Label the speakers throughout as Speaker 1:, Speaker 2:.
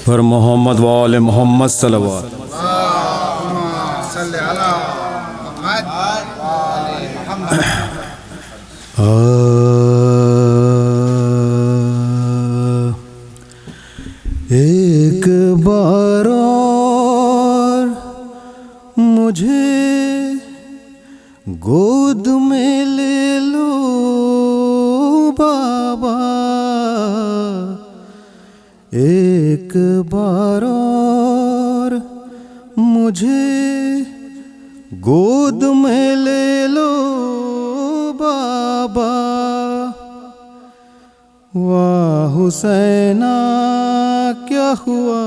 Speaker 1: पर मोहम्मद वाले मोहम्मद सल्लल्लाहु अलैहि वसल्लम। صل علی محمد وآل محمد.
Speaker 2: ایک بار اور مجھے گود میں لے لو بابا، ایک بار اور مجھے گود میں لے لو بابا. واہ حسینہ کیا ہوا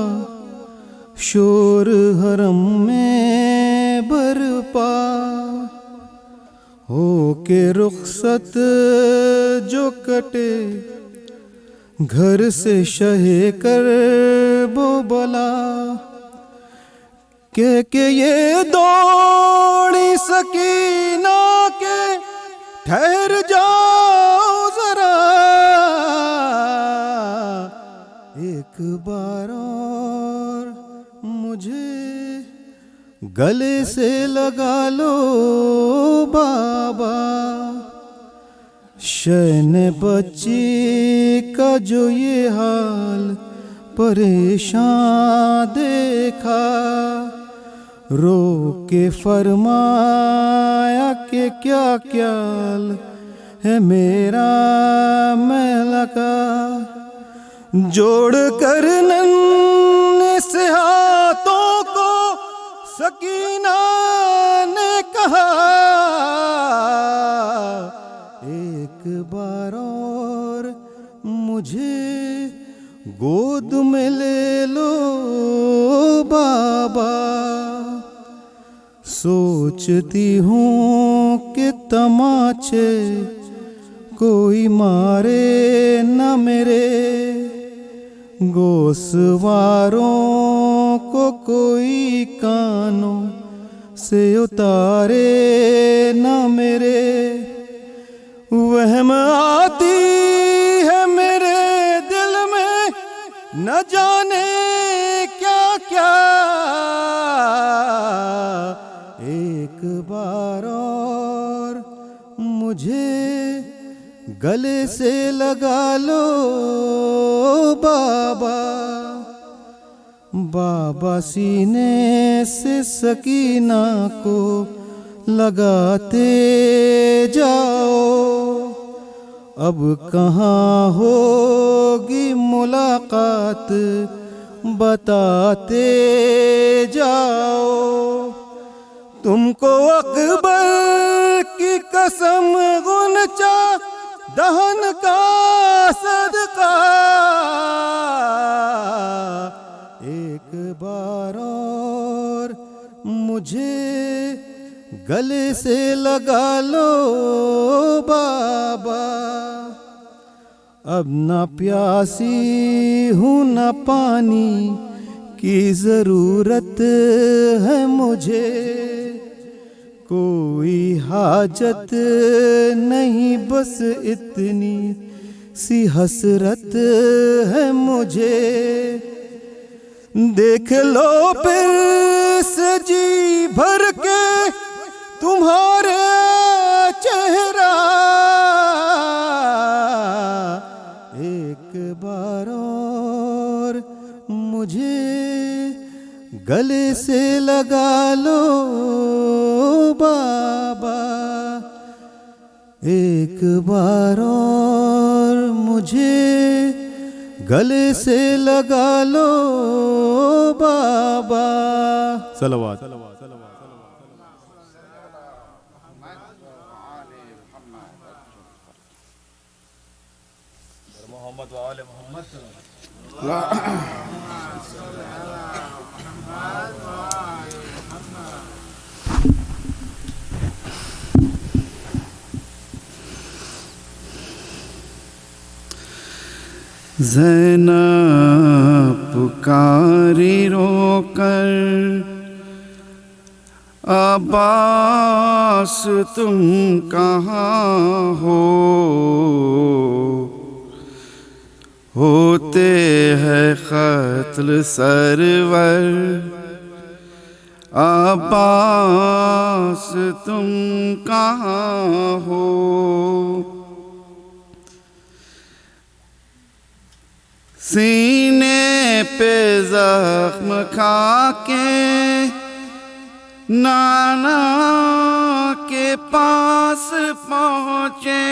Speaker 2: شور حرم میں برپا، ہو کے رخصت جو کٹے گھر سے شہ کرب و بلا، کہ یہ دوڑی سکینہ کے ٹھہر جاؤ ذرا، ایک بار اور مجھے گلے سے لگا لو بابا. شین بچی کا جو یہ حال پریشان دیکھا، رو کے فرمایا کہ کیا خیال ہے میرا میلا کا، جوڑ کر ننھے سے ہاتھوں کو سکینہ نے کہا، ایک بار اور مجھے گود میں لے لو بابا. سوچتی ہوں کہ تماچے کوئی مارے نہ میرے، گوسواروں کو کوئی کانوں سے اتارے نہ میرے. وہم آتی ہے میرے دل میں نہ جانے کیا کیا، ایک بار اور مجھے گلے سے لگا لو بابا. بابا سینے سے سکینہ کو لگاتے جاؤ، اب کہاں ہوگی ملاقات بتاتے جاؤ. تم کو اکبر کی قسم غنچہ دہن کا صدقہ، ایک بار اور مجھے گلے سے لگا لو بابا. اب نہ پیاسی ہوں نہ پانی کی ضرورت ہے مجھے، کوئی حاجت نہیں بس اتنی سی حسرت ہے مجھے. دیکھ لو پھر سے جی بھر کے تمہارے چہرہ، ایک بار اور مجھے گلے سے لگا لو بابا. ایک بار اور مجھے گلے سے لگا لو بابا. صلوات.
Speaker 1: محمد وآل محمد.
Speaker 2: زینب پکاری رو کر عباس تم کہاں ہو، ہوتے ہیں قتل سرور عباس تم کہاں ہو؟ سینے پہ زخم کھا کے نانا کے پاس پہنچے،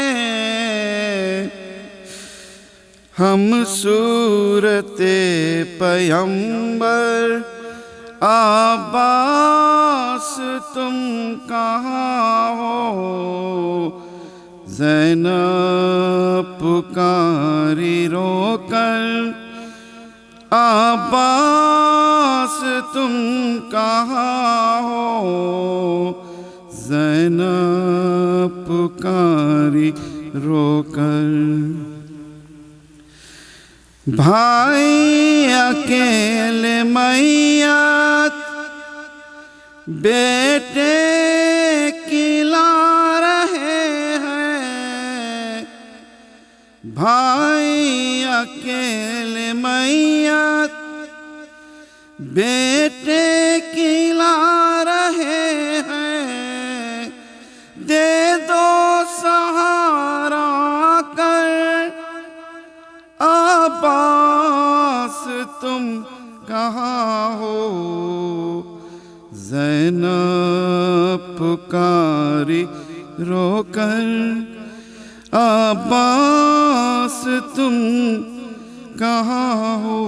Speaker 2: ہم صورت پیغمبر عباس تم کہاں ہو؟ زینب پکاری رو کر عباس تم کہاں ہو؟ زینب پکاری رو کر۔ بھائی اکیلے میت بیٹے کھلا رہے ہیں، بھائی اکیلے میت بیٹے کھلا رہے ہیں، دے دو سہارا کر عباس تم کہاں ہو؟ زینب پکاری رو کر عباس تم کہاں ہو؟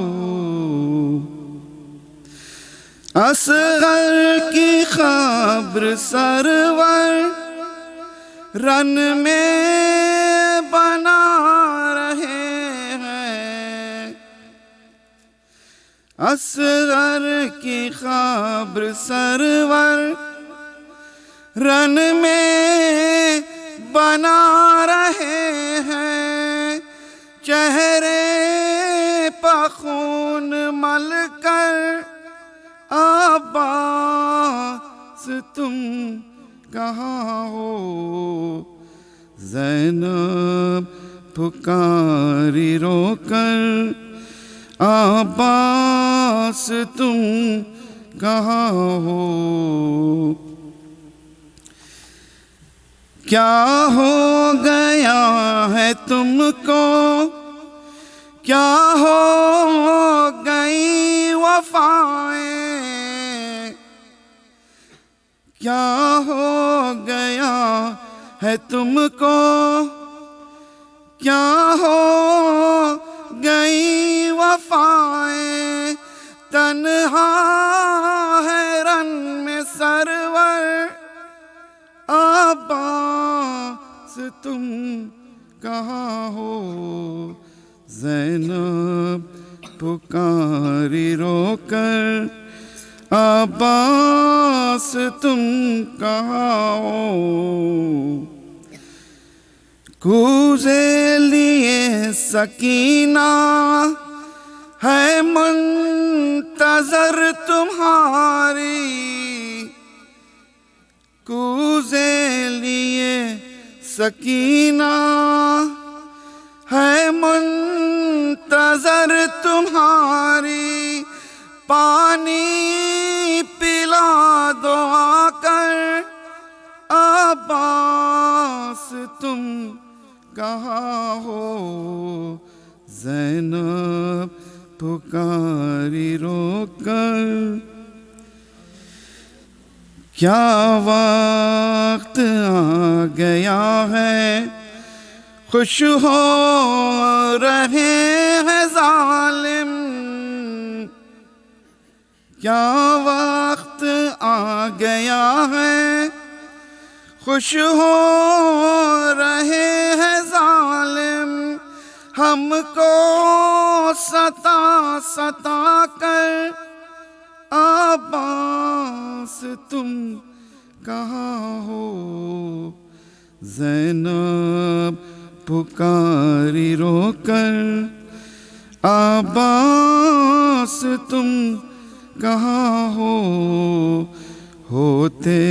Speaker 2: اصغر کی خبر سرور رن میں بنا رہے ہیں، اصغر کی خبر سرور رن میں بنا رہے ہیں، چہرے پہ خون مل کر عباس تم کہاں ہو؟ زینب پکاری رو کر عباس تم کہاں ہو؟ کیا ہو گیا ہے تم کو، کیا ہو گئی وفائیں، کیا ہو گیا ہے تم کو، کیا ہو گئی وفائیں، تنہا ہے رن میں سرور عباس تم کہاں ہو؟ زینب پکاری رو کر عباس تم کہاں ہو؟ کوزے لیے سکینہ ہے منتظر تمہاری، کوزے لیے سکینہ ہے منتظر تمہاری، پانی پلا دو آ کر عباس تم کہاں ہو؟ زینب پکاری رو کر کیا وقت آ گیا ہے، خوش ہو رہے ہیں ظالم، کیا وقت آ گیا ہے، خوش ہو رہے ہیں ظالم، ہم کو ستا ستا کر عباس تم کہاں ہو؟ زینب پکاری رو کر عباس تم کہاں ہو؟ ہوتے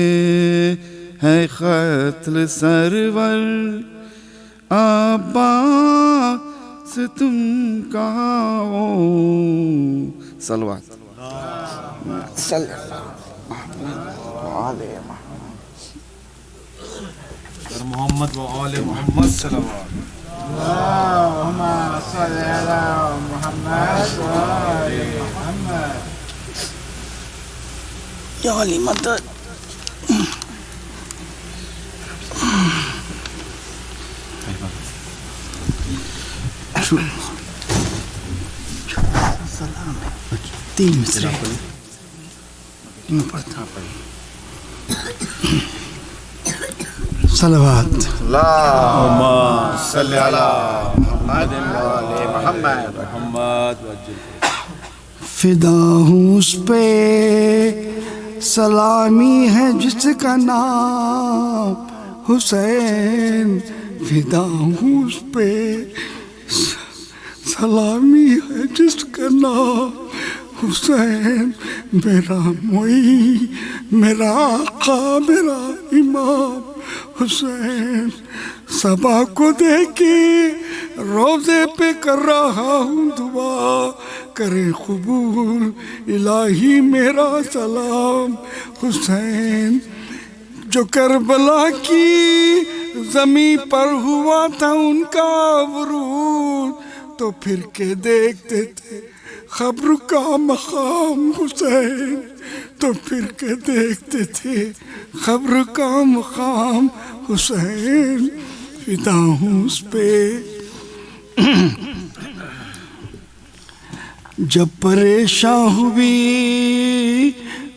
Speaker 2: ہے قتل سرور عباس تم کہاں ہو؟ صلوات صلی اللہ وآل
Speaker 1: محمد وآل محمد صلوات
Speaker 3: اللهم صل على محمد وآل محمد
Speaker 2: یا علی مدد سلام ہے 3 مصرے میں پڑھتا صلوات
Speaker 1: اللهم صل على محمد وآل محمد محمد
Speaker 2: فدا ہوں اس پہ سلامی ہے جس کا نام حسین فدا ہوں اس پہ سلامی ہے جس کا نام حسین میرا معی میرا آقا میرا امام حسین صبا کو دیکھے روزے پہ کر رہا ہوں دعا کرے قبول الہی میرا سلام حسین جو کربلا کی زمین پر ہوا تھا ان کا ورود تو پھر کے دیکھتے تھے خبر کا مقام حسین تو پھر کے دیکھتے تھے خبر کا مقام حسین فدا ہوں اس پہ جب پریشان ہوئی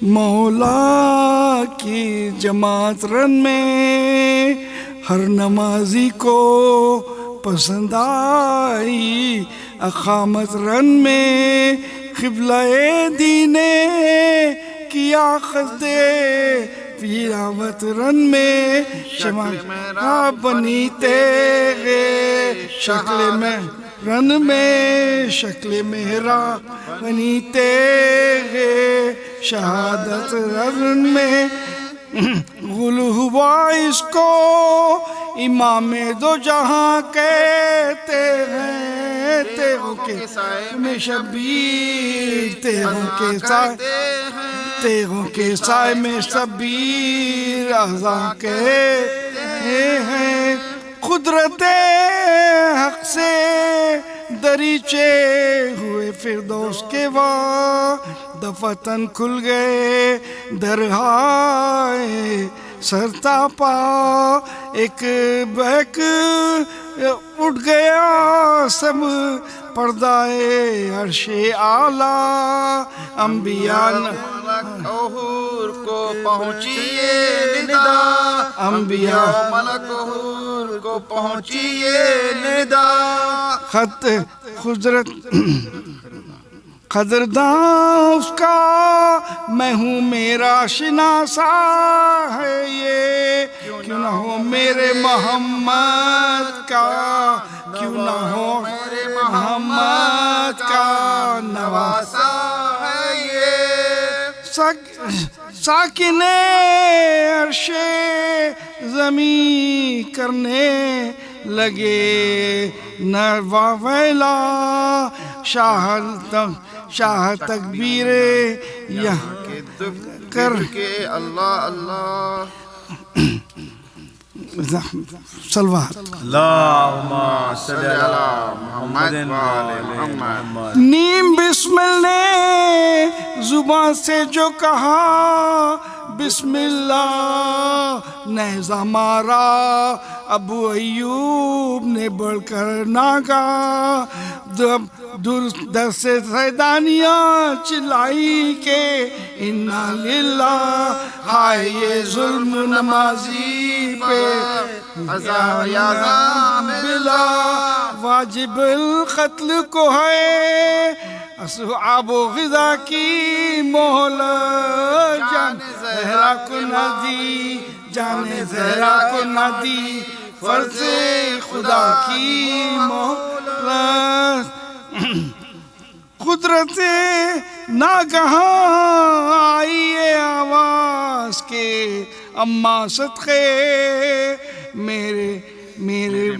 Speaker 2: مولا کی جماعت رن میں ہر نمازی کو پسند آئی اقامت رن میں قبلہ دین کیا قصد پیراوت رن میں شمع بنی تیغے شکل میں رن میں شکل میرا بنی تیغے شہادت رن میں غل ہوا اس کو امام دو جہاں کہتے ہیں تیغوں کے سائے میں شبیر تیغوں کے سائے میں شبیر اعظم کہتے ہیں قدرت حق سے دریچے ہوئے فردوس کے دفتن کھل گئے درہائے سرتاپا ایک بہک اٹھ گیا سب پردائے عرش اعلیٰ انبیاء
Speaker 1: ملکہور کو پہنچیے ندا انبیاء ملکہور کو پہنچیے ندا
Speaker 2: خط خضرت قدرداں اس کا میں ہوں میرا شناسا ہے یہ کیوں نہ ہو میرے محمد کا کیوں نہ ہو میرے محمد کا نواسا ہے یہ ساکن عرش زمین کرنے لگے نروا ویلا شاہ تکبیر یا کر
Speaker 1: کے اللہ اللہ
Speaker 2: صلوات
Speaker 1: اللہم صلی علی محمد وآل محمد
Speaker 2: نیم بسمل نے زبان سے جو کہا بسم اللہ نیزہ مارا ابو ایوب نے بڑھ کر ناگا در سے سیدانیاں چلائی کہ انا للہ ہائے یہ ظلم نمازی پہ عذاب بلا واجب القتل کو ہے اصحاب و غذا کی مہلت جان زہرا کو نہ دی جان زہرا کو نہ دی فرض خدا کی مہلت قدرت ناگہاں آئی آواز کے اماں صدقے میرے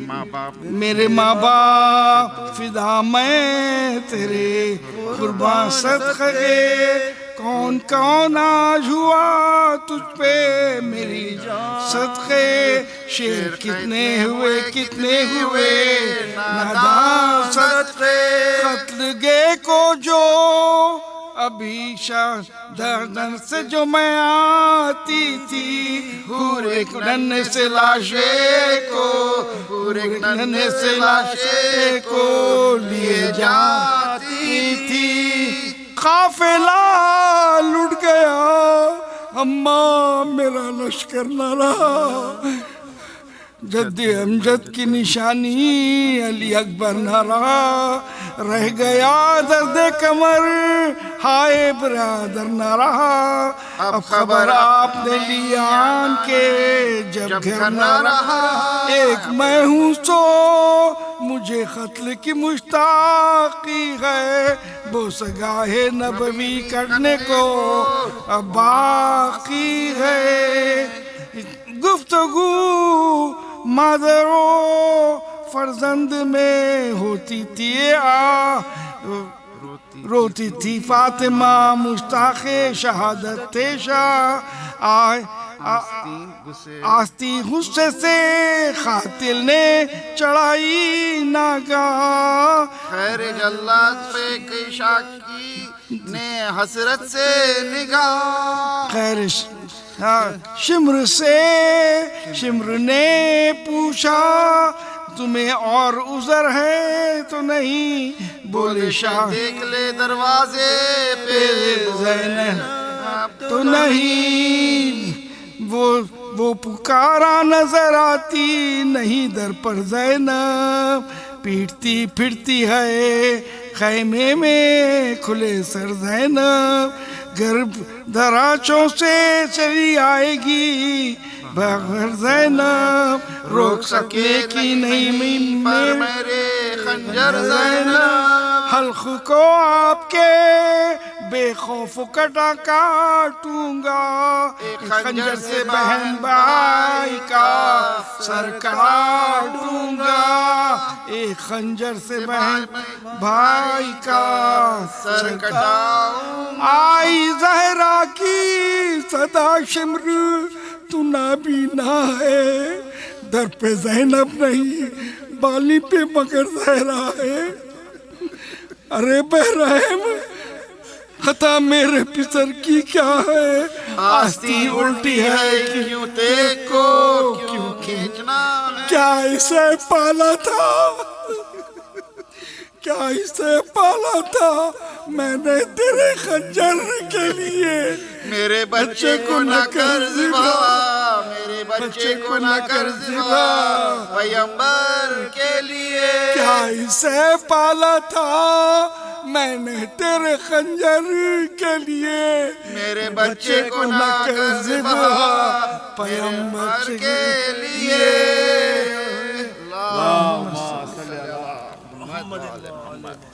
Speaker 2: ماں باپ فدا میں تیرے قربان صدقے کون کون آج ہوا تجھ پہ میری صدقے شیر کتنے ہوئے نادان صدقے قتل گے کو جو ابھی دردن سے جو میں آتی تھی پورے ننے سے لاشے کو لیے جاتی تھی قافلہ لٹ گیا اماں میرا لشکر نہ رہا جد امجد کی نشانی علی اکبر نہ رہ گیا درد کمر ہائے برادر نہ رہا اب خبر آپ نے لیا آن کے جب گھر نہ رہا ایک میں ہوں سو مجھے قتل کی مشتاقی ہے بوسگاہ نبوی کرنے کو اب باقی ہے گفتگو مادر و فرزند میں ہوتی تھی روتی تھی فاطمہ مشتاق شہادت تیشا آستی غصے سے قاتل نے چڑھائی ناگاہ
Speaker 1: خیر جلات پہ کئی شاکی نے حسرت سے نگاہ
Speaker 2: خیر شمر نے پوچھا تمہیں اور عذر ہے تو نہیں بولے شاہ
Speaker 1: دیکھ لے دروازے پہ
Speaker 2: زینب تو نہیں وہ پکارا نظر آتی نہیں در پر زینب پیٹتی پھرتی ہے خیمے میں کھلے سر زینب گرب دراچوں سے چلی آئے گی بغیر زینب روک سکے کی نہیں
Speaker 1: پر میرے خنجر زینب
Speaker 2: حلق کو آپ کے بے خوف کٹا کاٹوں گا ایک خنجر سے بہن بھائی کا سر کاٹوں گا ایک خنجر سے بہن بھائی کا سر کٹاؤں آئی زہرا کی صدا شمر تو نابینا ہے در پہ زینب نہیں بالی پہ مگر زہرا ہے ارے بہرحم خطا میرے پسر کی کیا ہے آستی الٹی ہے
Speaker 1: کیوں تیک کو کیوں کھینچنا ہے
Speaker 2: کیا اسے پالا تھا میں نے تیرے خنجر کے لیے
Speaker 1: میرے بچے کو نہ کر ذبح میرے بچے کو نہ کر ذبح پیغمبر کے لیے
Speaker 2: کیا اسے پالا تھا میں نے تیرے خنجر کے لیے
Speaker 1: میرے بچے کو نہ کر ذبح پیغمبر کے لیے اللہم صلی علی محمد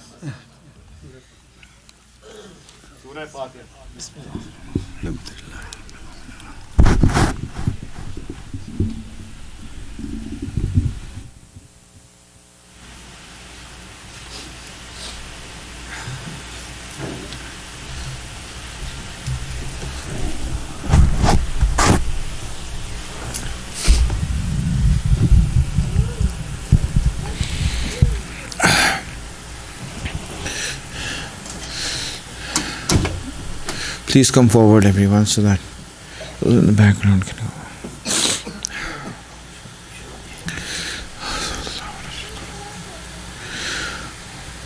Speaker 1: سورہ فاتحہ بسم اللہ
Speaker 3: Please come forward everyone so that those in the background can go.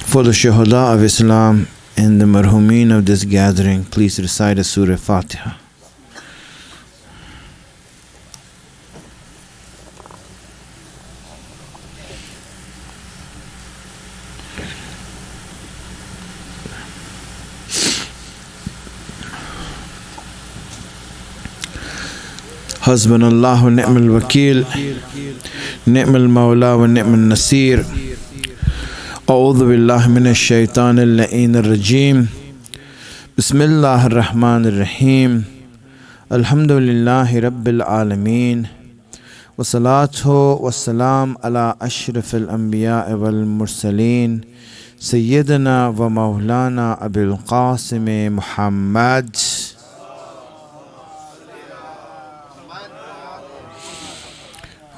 Speaker 3: For the Shuhada of Islam and the Marhumin of this gathering, please recite a Surah Fatiha. حسبنا الله ونعم الوكيل نعم المولى ونعم النصير أعوذ بالله من الشيطان اللعين الرجيم بسم الله الرحمن الرحيم الحمد لله رب العالمين والصلاة والسلام على أشرف الأنبياء والمرسلين سيدنا ومولانا أبي القاسم محمد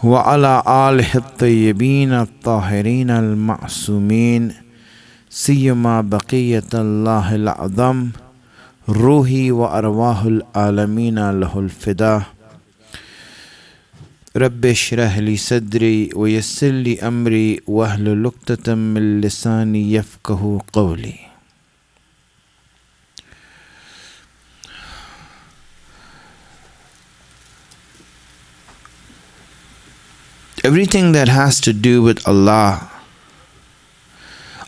Speaker 3: وعلى آله الطيبين الطاهرين المعصومين سيما بقية الله الأعظم روحي وأرواح العالمين له الفداء رب اشرح لي صدري ويسر لي أمري واحلل عقدة من لساني يفقه قولي. Everything that has to do with Allah,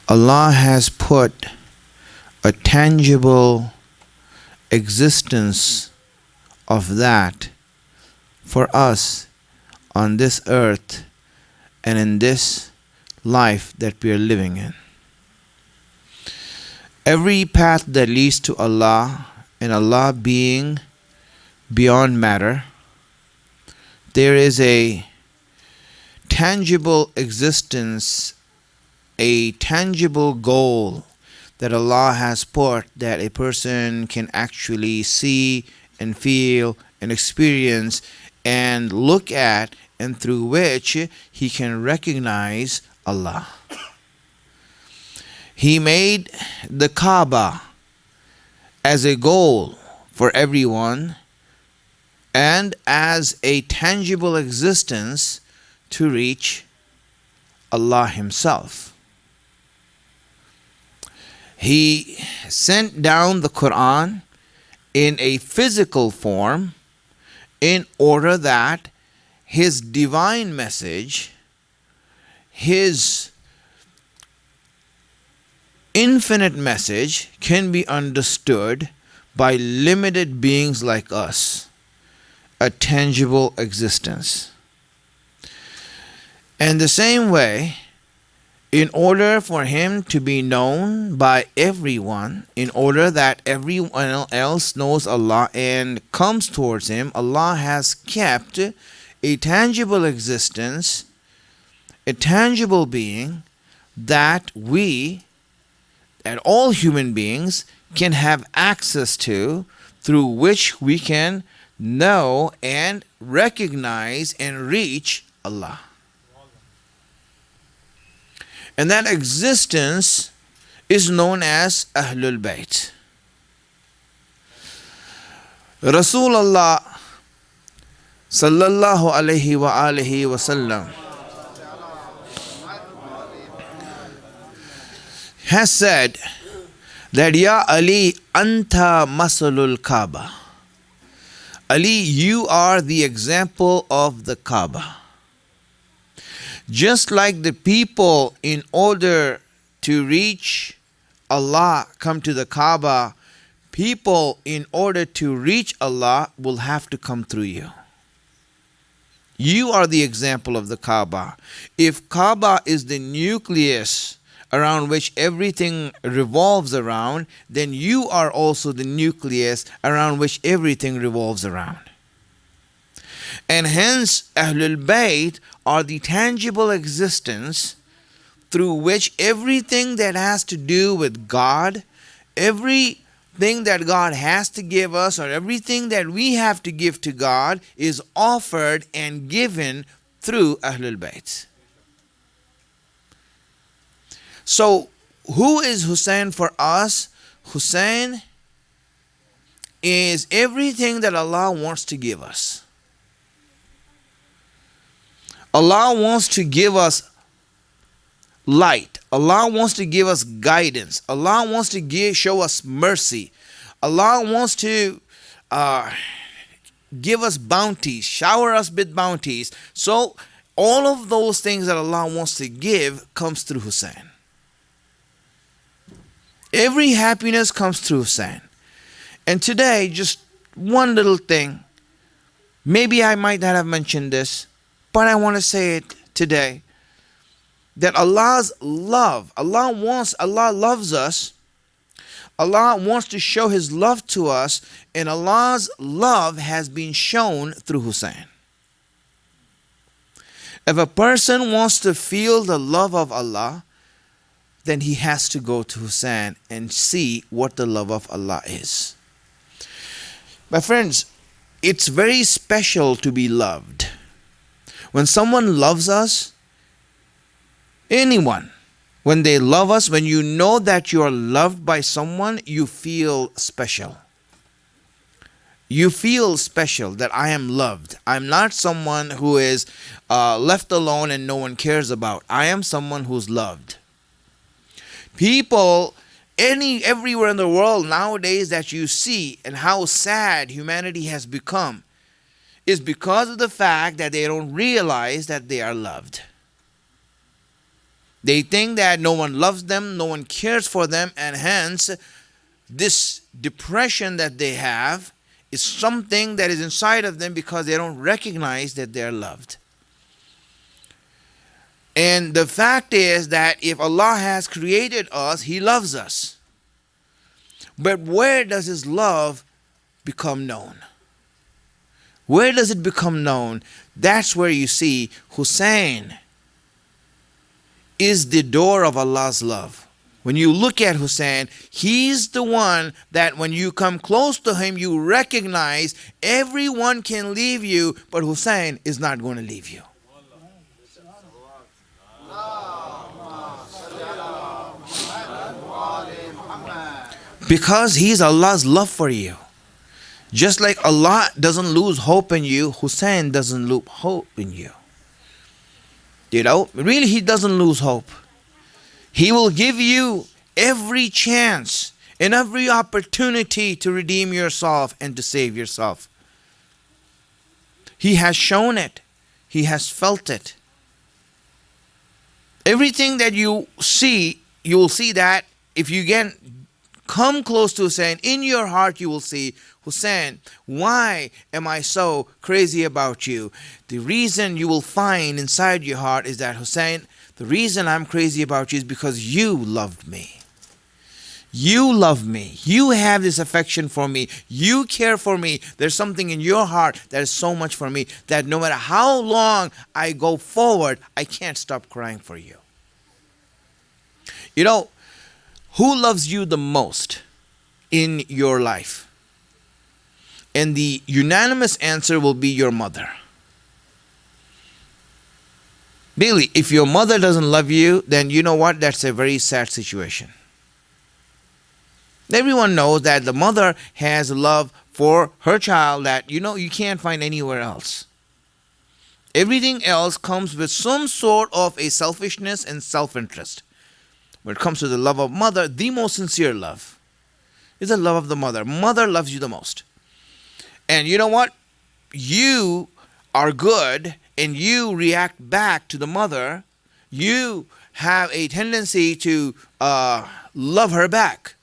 Speaker 3: Allah has put a tangible existence of that for us on this earth and in this life that we are living in. Every path that leads to Allah, and Allah being beyond matter, there is a tangible existence, a tangible goal that Allah has put that a person can actually see and feel and experience and look at, and through which he can recognize Allah. He made the Kaaba as a goal for everyone and as a tangible existence to reach Allah Himself. He sent down the Quran in a physical form in order that His divine message, His infinite message can be understood by limited beings like us, a tangible existence. And the same way, in order for Him to be known by everyone, in order that everyone else knows Allah and comes towards Him, Allah has kept a tangible existence, a tangible being that we, and all human beings, can have access to, through which we can know and recognize and reach Allah. And that existence is known as Ahlul Bayt. Rasulullah sallallahu alayhi wa alihi wa sallam has said that Ya Ali anta masalul Kaaba. Ali, you are the example of the Kaaba. Just like the people, in order to reach Allah, come to the Kaaba, people, in order to reach Allah, will have to come through you. You are the example of the Kaaba. If Kaaba is the nucleus around which everything revolves around, then you are also the nucleus around which everything revolves around. And hence, Ahlul Bayt are the tangible existence through which everything that has to do with God, everything that God has to give us, or everything that we have to give to God, is offered and given through Ahlul Bayt. So, who is Hussein for us? Hussein is everything that Allah wants to give us. Allah wants to give us light. Allah wants to give us guidance. Allah wants to show us mercy. Allah wants to give us bounties, shower us with bounties. So all of those things that Allah wants to give comes through Hussein. Every happiness comes through Hussein. And today, just one little thing. Maybe I might not have mentioned this, but I want to say it today. That Allah's love, Allah loves us. Allah wants to show His love to us, and Allah's love has been shown through Hussein. If a person wants to feel the love of Allah, then he has to go to Hussein and see what the love of Allah is. My friends, it's very special to be loved. When someone loves us, anyone, when they love us, when you know that you are loved by someone, you feel special. You feel special that I am loved. I'm not someone who is left alone and no one cares about. I am someone who's loved. People everywhere in the world nowadays that you see and how sad humanity has become is because of the fact that they don't realize that they are loved. They think that no one loves them, no one cares for them, and hence this depression that they have is something that is inside of them because they don't recognize that they are loved. And the fact is that if Allah has created us, He loves us. But where does His love become known? Where does it become known? That's where you see Hussein is the door of Allah's love. When you look at Hussein, he's the one that when you come close to him, you recognize everyone can leave you, but Hussein is not going to leave you. Because he's Allah's love for you. Just like Allah doesn't lose hope in you, Hussein doesn't lose hope in you. You know, really He doesn't lose hope. He will give you every chance and every opportunity to redeem yourself and to save yourself. He has shown it. He has felt it. Everything that you see, you will see that if you come close to Hussein, in your heart you will see, Hussein, why am I so crazy about you? The reason you will find inside your heart is that, Hussein, the reason I'm crazy about you is because you loved me. You love me. You have this affection for me. You care for me. There's something in your heart that is so much for me that no matter how long I go forward, I can't stop crying for you. You know, who loves you the most in your life? And the unanimous answer will be your mother. Really, if your mother doesn't love you, then you know what? That's a very sad situation. Everyone knows that the mother has love for her child that, you can't find anywhere else. Everything else comes with some sort of a selfishness and self-interest. When it comes to the love of mother, the most sincere love is the love of the mother. Mother loves you the most. And you know what? You are good and you react back to the mother. You have a tendency to love her back.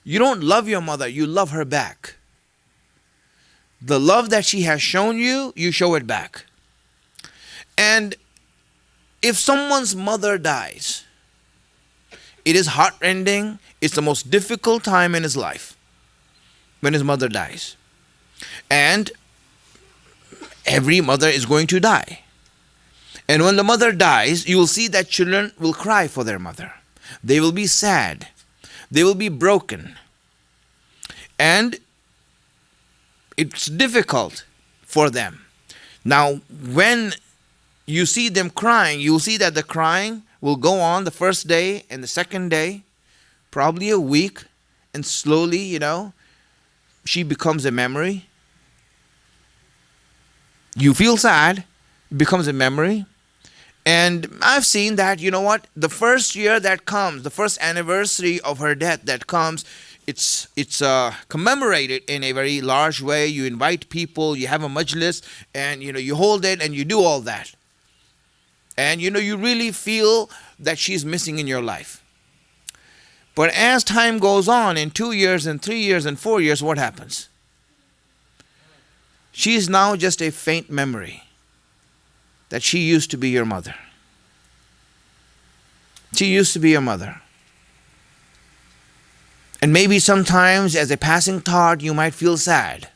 Speaker 3: You don't love your mother, you love her back. The love that she has shown you, you show it back. And if someone's mother dies, it is heartrending. It's the most difficult time in his life when his mother dies. And every mother is going to die. And when the mother dies, you will see that children will cry for their mother. They will be sad. They will be broken. And it's difficult for them. Now, when you see them crying, you will see that the crying will go on the first day and the second day, probably a week, and slowly, she becomes a memory. You feel sad, it becomes a memory. And I've seen that, the first year that comes, the first anniversary of her death that comes, it's commemorated in a very large way. You invite people, you have a majlis, and you hold it and you do all that. And you really feel that she's missing in your life. But as time goes on, in 2 years and 3 years and 4 years, what happens? She is now just a faint memory that she used to be your mother. She used to be your mother. And maybe sometimes as a passing thought, you might feel sad.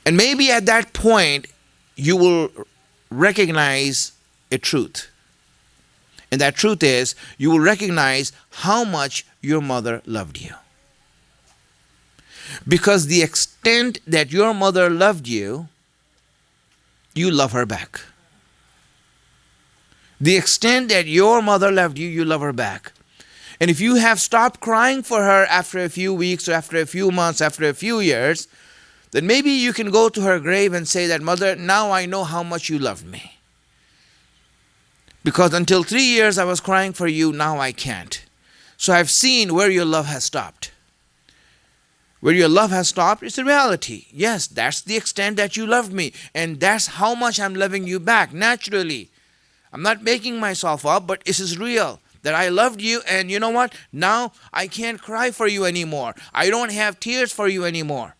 Speaker 3: And maybe at that point, you will recognize a truth. And that truth is, you will recognize how much your mother loved you. Because the extent that your mother loved you, you love her back. The extent that your mother loved you, you love her back. And if you have stopped crying for her after a few weeks or after a few months, after a few years, then maybe you can go to her grave and say that, Mother, now I know how much you loved me. Because until 3 years I was crying for you, now I can't. So I've seen where your love has stopped. Where your love has stopped, it's a reality. Yes, that's the extent that you loved me. And that's how much I'm loving you back, naturally. I'm not making myself up, but this is real. That I loved you, and you know what? Now I can't cry for you anymore. I don't have tears for you anymore.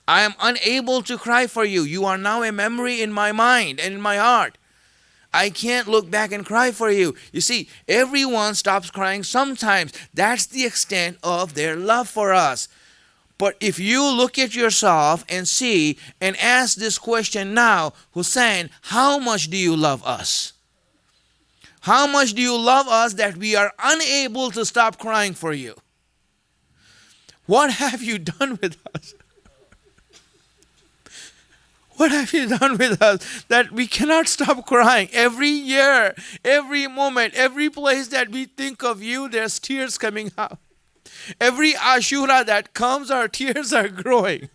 Speaker 3: I am unable to cry for you. You are now a memory in my mind and in my heart. I can't look back and cry for you. You see, everyone stops crying sometimes. That's the extent of their love for us. But if you look at yourself and see and ask this question now, Hussein, how much do you love us? How much do you love us that we are unable to stop crying for you? What have you done with us? What have you done with us that we cannot stop crying? Every year, every moment, every place that we think of you, there's tears coming out. Every Ashura that comes, our tears are growing.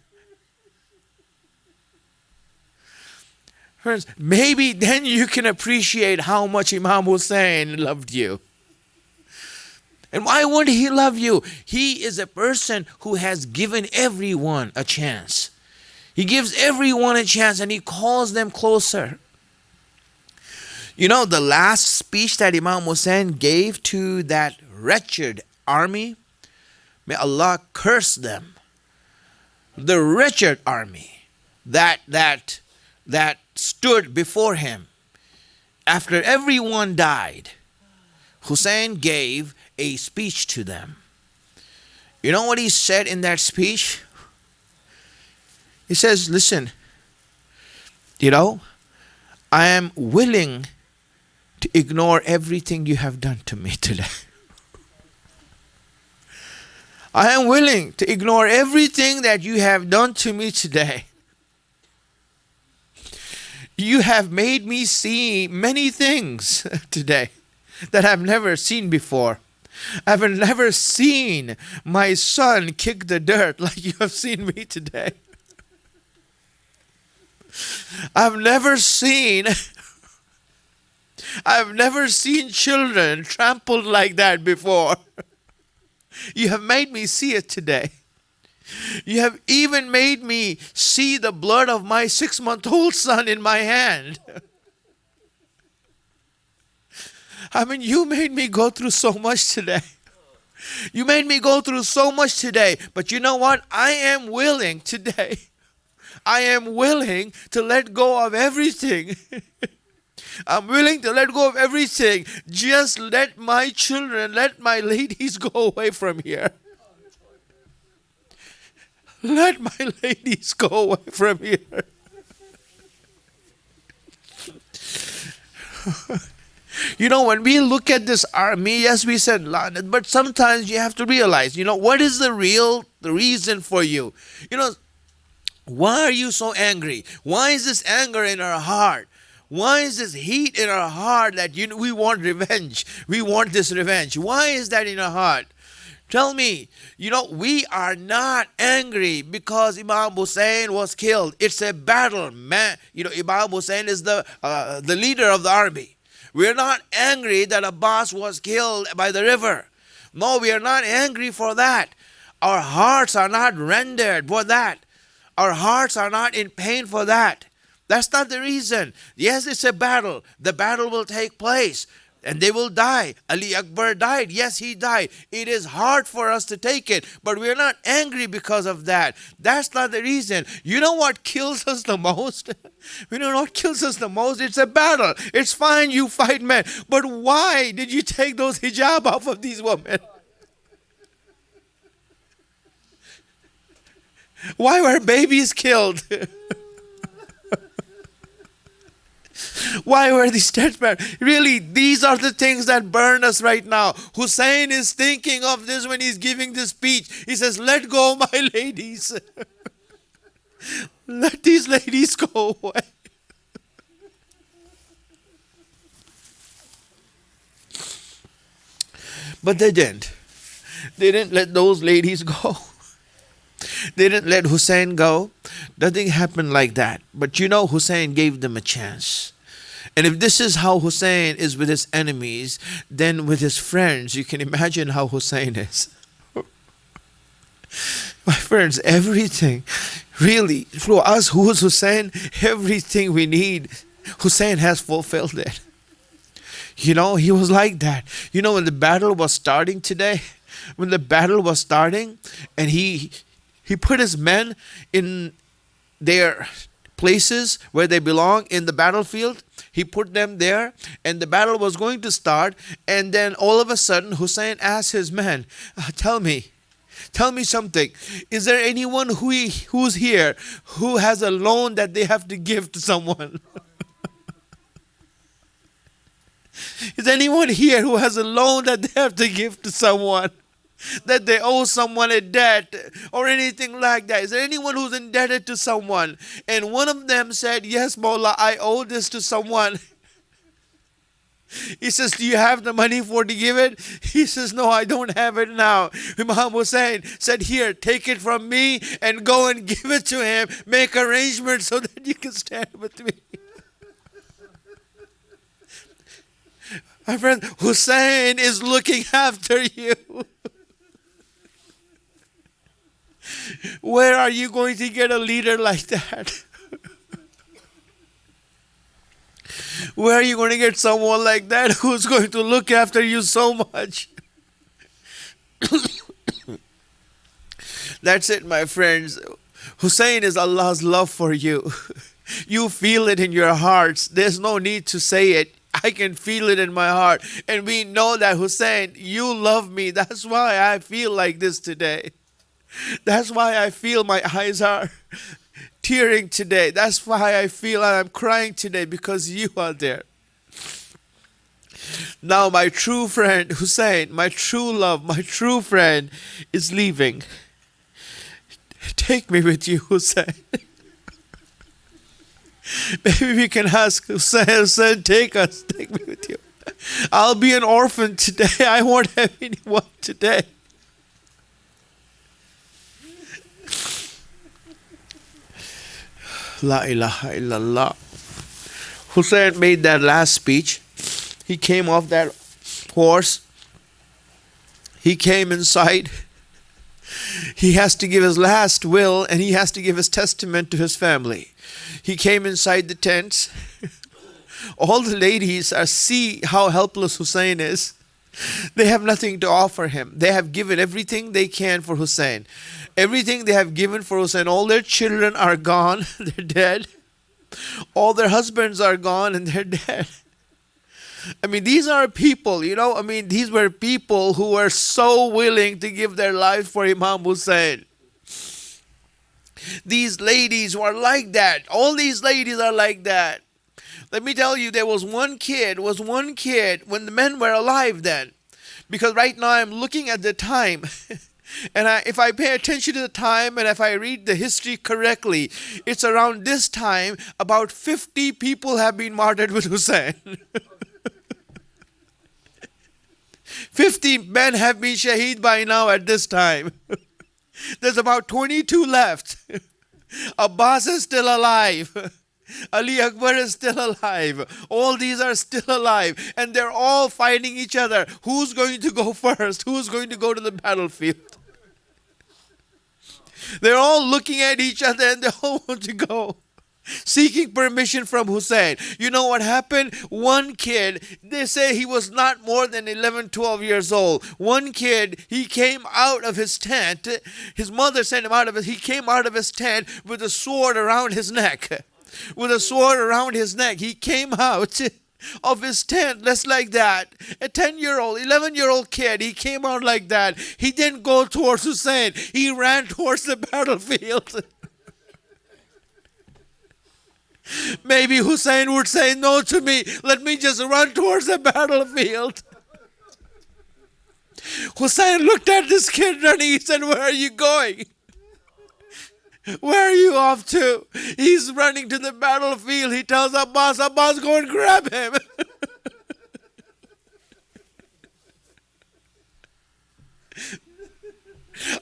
Speaker 3: Friends, maybe then you can appreciate how much Imam Hussein loved you. And why would he love you? He is a person who has given everyone a chance. He gives everyone a chance and he calls them closer. You know, the last speech that Imam Hussein gave to that wretched army, may Allah curse them. The wretched army that stood before him. After everyone died, Hussein gave a speech to them. You know what he said in that speech? He says, listen, I am willing to ignore everything you have done to me today. I am willing to ignore everything that you have done to me today. You have made me see many things today that I've never seen before. I've never seen my son kick the dirt like you have seen me today. I've never seen children trampled like that before. You have made me see it today. You have even made me see the blood of my 6-month-old son in my hand. I mean, you made me go through so much today. You made me go through so much today. But you know what? I am willing today. I am willing to let go of everything. I'm willing to let go of everything. Just let my children, let my ladies go away from here. Let my ladies go away from here. When we look at this army, yes, we said, but sometimes you have to realize, what is the reason for you? Why are you so angry? Why is this anger in our heart? Why is this heat in our heart that we want revenge? We want this revenge. Why is that in our heart? Tell me, we are not angry because Imam Hussein was killed. It's a battle, man. Imam Hussein is the leader of the army. We're not angry that Abbas was killed by the river. No, we are not angry for that. Our hearts are not rendered for that. Our hearts are not in pain for that. That's not the reason. Yes, it's a battle. The battle will take place and they will die. Ali Akbar died. Yes, he died. It is hard for us to take it, but we're not angry because of that. That's not the reason. You know what kills us the most? You know what kills us the most? It's a battle. It's fine, you fight men. But why did you take those hijab off of these women? Why were babies killed? Why were these tents burned? Really, these are the things that burn us right now. Hussein is thinking of this when he's giving this speech. He says, let go, my ladies. Let these ladies go away. But they didn't. They didn't let those ladies go. They didn't let Hussein go. Nothing happened like that. But you know, Hussein gave them a chance. And if this is how Hussein is with his enemies, then with his friends, you can imagine how Hussein is. My friends, everything, really, for us who is Hussein, everything we need, Hussein has fulfilled it. You know, he was like that. You know, when the battle was starting today, when the battle was starting, and he put his men in their places where they belong in the battlefield. He put them there, and the battle was going to start. And then all of a sudden, Hussein asked his men, tell me something. Is there anyone who's here who has a loan that they have to give to someone? Is anyone here who has a loan that they have to give to someone? That they owe someone a debt or anything like that? Is there anyone who's indebted to someone? And one of them said, yes, Maulana, I owe this to someone. He says, do you have the money to give it? He says, no, I don't have it now. Imam Hussein said, here, take it from me and go and give it to him. Make arrangements so that you can stand with me. My friend, Hussein is looking after you. Where are you going to get a leader like that? Where are you going to get someone like that who's going to look after you so much? That's it, my friends. Hussein is Allah's love for you. You feel it in your hearts. There's no need to say it. I can feel it in my heart. And we know that, Hussein, you love me. That's why I feel like this today. That's why I feel my eyes are tearing today. That's why I feel I'm crying today, because you are there. Now my true friend, Hussein, my true love, my true friend is leaving. Take me with you, Hussein. Maybe we can ask Hussein, take me with you. I'll be an orphan today. I won't have anyone today. La ilaha illallah. Hussein made that last speech. He came off that horse. He came inside. He has to give his last will, and he has to give his testament to his family. He came inside the tents. All the ladies see how helpless Hussein is. They have nothing to offer him. They have given everything they can for Hussein. Everything they have given for Hussein. All their children are gone. They're dead. All their husbands are gone and they're dead. I mean, these are people, these were people who were so willing to give their life for Imam Hussein. These ladies were like that. All these ladies are like that. Let me tell you, there was one kid when the men were alive then. Because right now I'm looking at the time. And if I pay attention to the time and if I read the history correctly, it's around this time about 50 people have been martyred with Hussein. 50 men have been shaheed by now at this time. There's about 22 left. Abbas is still alive. Ali Akbar is still alive. All these are still alive. And they're all fighting each other. Who's going to go first? Who's going to go to the battlefield? They're all looking at each other and they all want to go, seeking permission from Hussein. You know what happened? One kid, they say he was not more than 11, 12 years old. One kid, he came out of his tent. His mother sent him out of it. He came out of his tent with a sword around his neck. With a sword around his neck. He came out of his tent just like that. A 10-year-old, 11-year-old kid, he came out like that. He didn't go towards Hussein. He ran towards the battlefield. Maybe Hussein would say no to me. Let me just run towards the battlefield. Hussein looked at this kid running. He said, where are you going? Where are you off to? He's running to the battlefield. He tells Abbas, Abbas, go and grab him.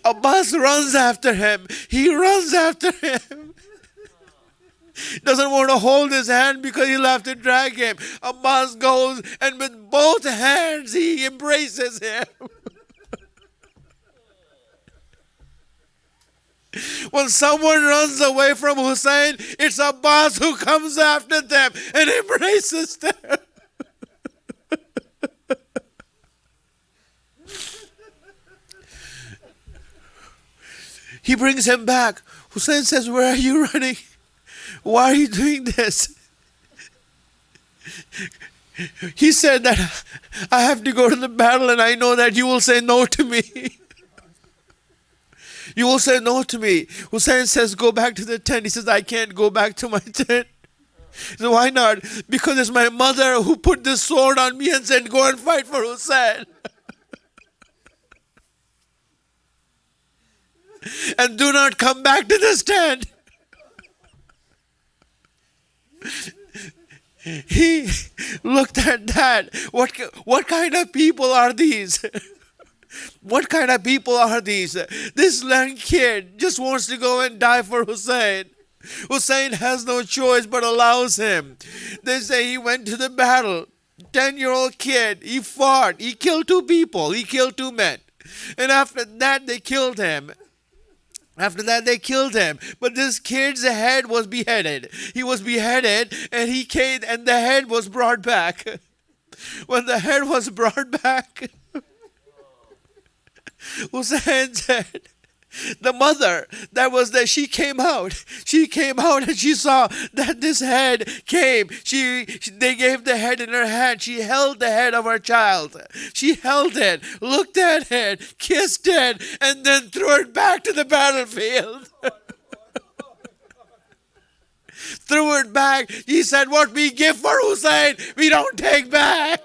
Speaker 3: Abbas runs after him. He runs after him. Doesn't want to hold his hand because he'll have to drag him. Abbas goes and with both hands he embraces him. When someone runs away from Hussein, it's Abbas who comes after them and embraces them. He brings him back. Hussein says, where are you running? Why are you doing this? He said that I have to go to the battle and I know that you will say no to me. You will say no to me. Hussein says, go back to the tent. He says, I can't go back to my tent. He said, why not? Because it's my mother who put this sword on me and said, go and fight for Hussein. And do not come back to this tent. He looked at that. What kind of people are these? What kind of people are these? This young kid just wants to go and die for Hussein. Hussein has no choice but allows him. They say he went to the battle. 10-year-old kid. He fought. He killed 2 people. He killed 2 men. And after that, they killed him. But this kid's head was beheaded. He was beheaded and he came and the head was brought back. When the head was brought back, Hussein said, the mother that was there, she came out and she saw that this head came. They gave the head in her hand. She held the head of her child. She held it, looked at it, kissed it, and then threw it back to the battlefield. Threw it back. He said, what we give for Hussein, we don't take back.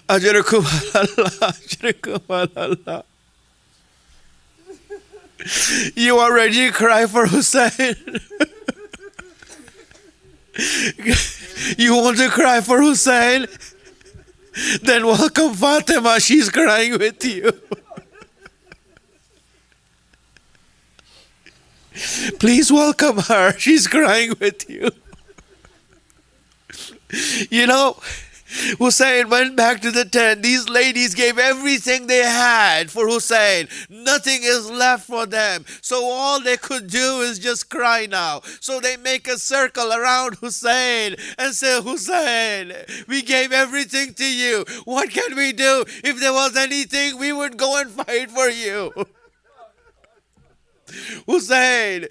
Speaker 3: Ajarakum Allah, Ajarakum Allah. You are ready to cry for Hussein? You want to cry for Hussein? Then welcome Fatima, she's crying with you. Please welcome her, she's crying with you. You know, Hussein went back to the tent. These ladies gave everything they had for Hussein. Nothing is left for them. So all they could do is just cry now. So they make a circle around Hussein and say, Hussein, we gave everything to you. What can we do? If there was anything, we would go and fight for you. Hussein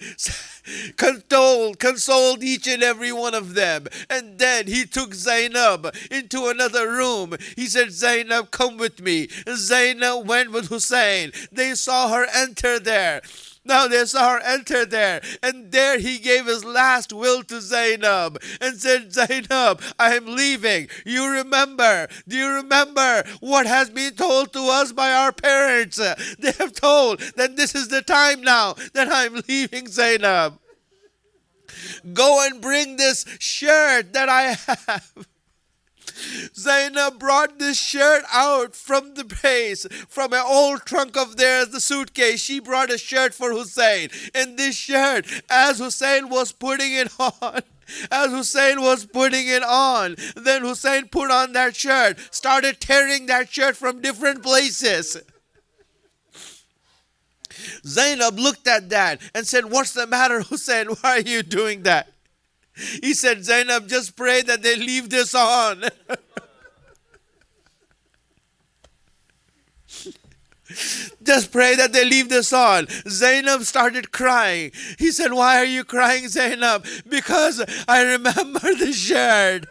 Speaker 3: consoled each and every one of them. And then he took Zainab into another room. He said, Zainab, come with me. Zainab went with Hussein. They saw her enter there. Now they saw her enter there, and there he gave his last will to Zainab and said, Zainab, I am leaving. Do you remember what has been told to us by our parents? They have told that this is the time now that I'm leaving, Zainab. Go and bring this shirt that I have. Zainab brought this shirt out from the base, from an old trunk of theirs, the suitcase. She brought a shirt for Hussein. And this shirt, as Hussein was putting it on, then Hussein put on that shirt, started tearing that shirt from different places. Zainab looked at that and said, what's the matter, Hussein? Why are you doing that? He said, Zainab, just pray that they leave this on. Just pray that they leave this on. Zainab started crying. He said, why are you crying, Zainab? Because I remember the shirt.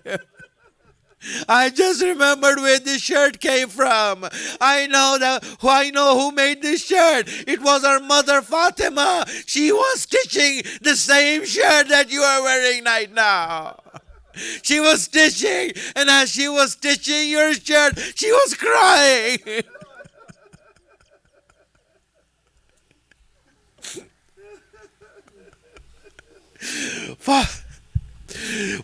Speaker 3: I just remembered where this shirt came from. I know who made this shirt. It was our mother Fatima. She was stitching the same shirt that you are wearing right now. She was stitching, and as she was stitching your shirt, she was crying.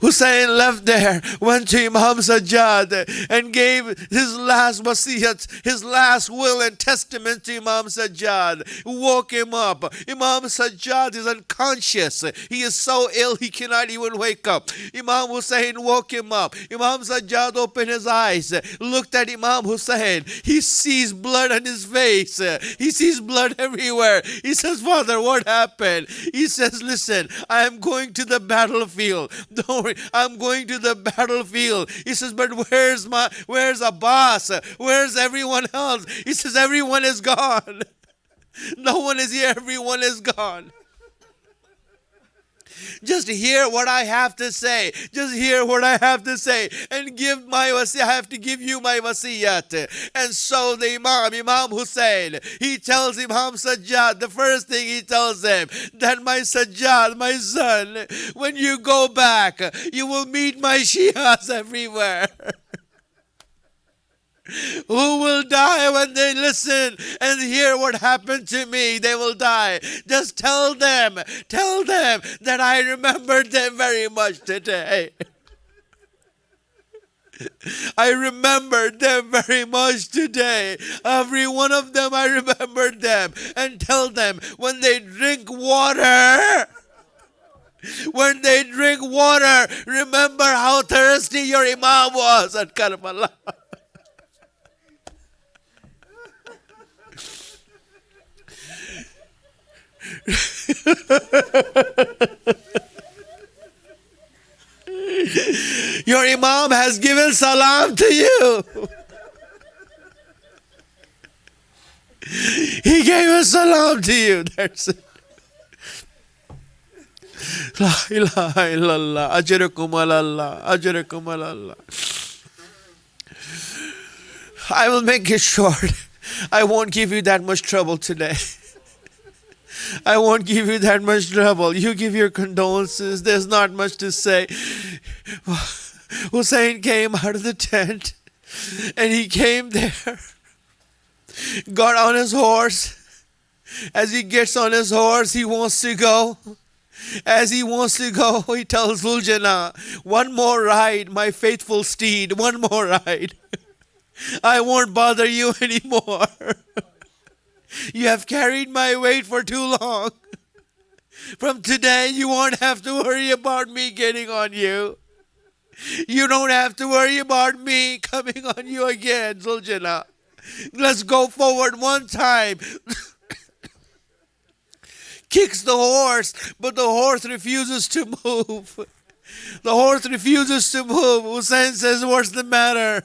Speaker 3: Hussein left there, went to Imam Sajjad and gave his last wasiyat, his last will and testament to Imam Sajjad. Woke him up. Imam Sajjad is unconscious. He is so ill he cannot even wake up. Imam Hussein woke him up. Imam Sajjad opened his eyes, looked at Imam Hussein. He sees blood on his face. He sees blood everywhere. He says, Father, what happened? He says, listen, I am going to the battlefield. Don't worry, I'm going to the battlefield. He says, but where's Abbas? Where's everyone else? He says, everyone is gone. No one is here, everyone is gone. Just hear what I have to say. Just hear what I have to say. And give my wasiyat. I have to give you my wasiyat. And so the Imam Hussein, he tells Imam Sajjad, the first thing he tells him, that my Sajjad, my son, when you go back, you will meet my Shias everywhere. Who will die when they listen and hear what happened to me? They will die. Just tell them that I remembered them very much today. I remembered them very much today. Every one of them, I remembered them. And tell them when they drink water, remember how thirsty your Imam was at Karbala. Your Imam has given salam to you. He gave a salam to you. That's it. La ilaha illallah. Ajrakum alallah. Ajrakum alallah. I will make it short. I won't give you that much trouble today. I won't give you that much trouble. You give your condolences. There's not much to say. Hussein came out of the tent and he came there, got on his horse. As he gets on his horse, he wants to go. As he wants to go, he tells Zuljana, one more ride, my faithful steed, one more ride. I won't bother you anymore. You have carried my weight for too long. From today, you won't have to worry about me getting on you. You don't have to worry about me coming on you again, Zuljana. Let's go forward one time. Kicks the horse, but the horse refuses to move. The horse refuses to move. Hussein says, what's the matter?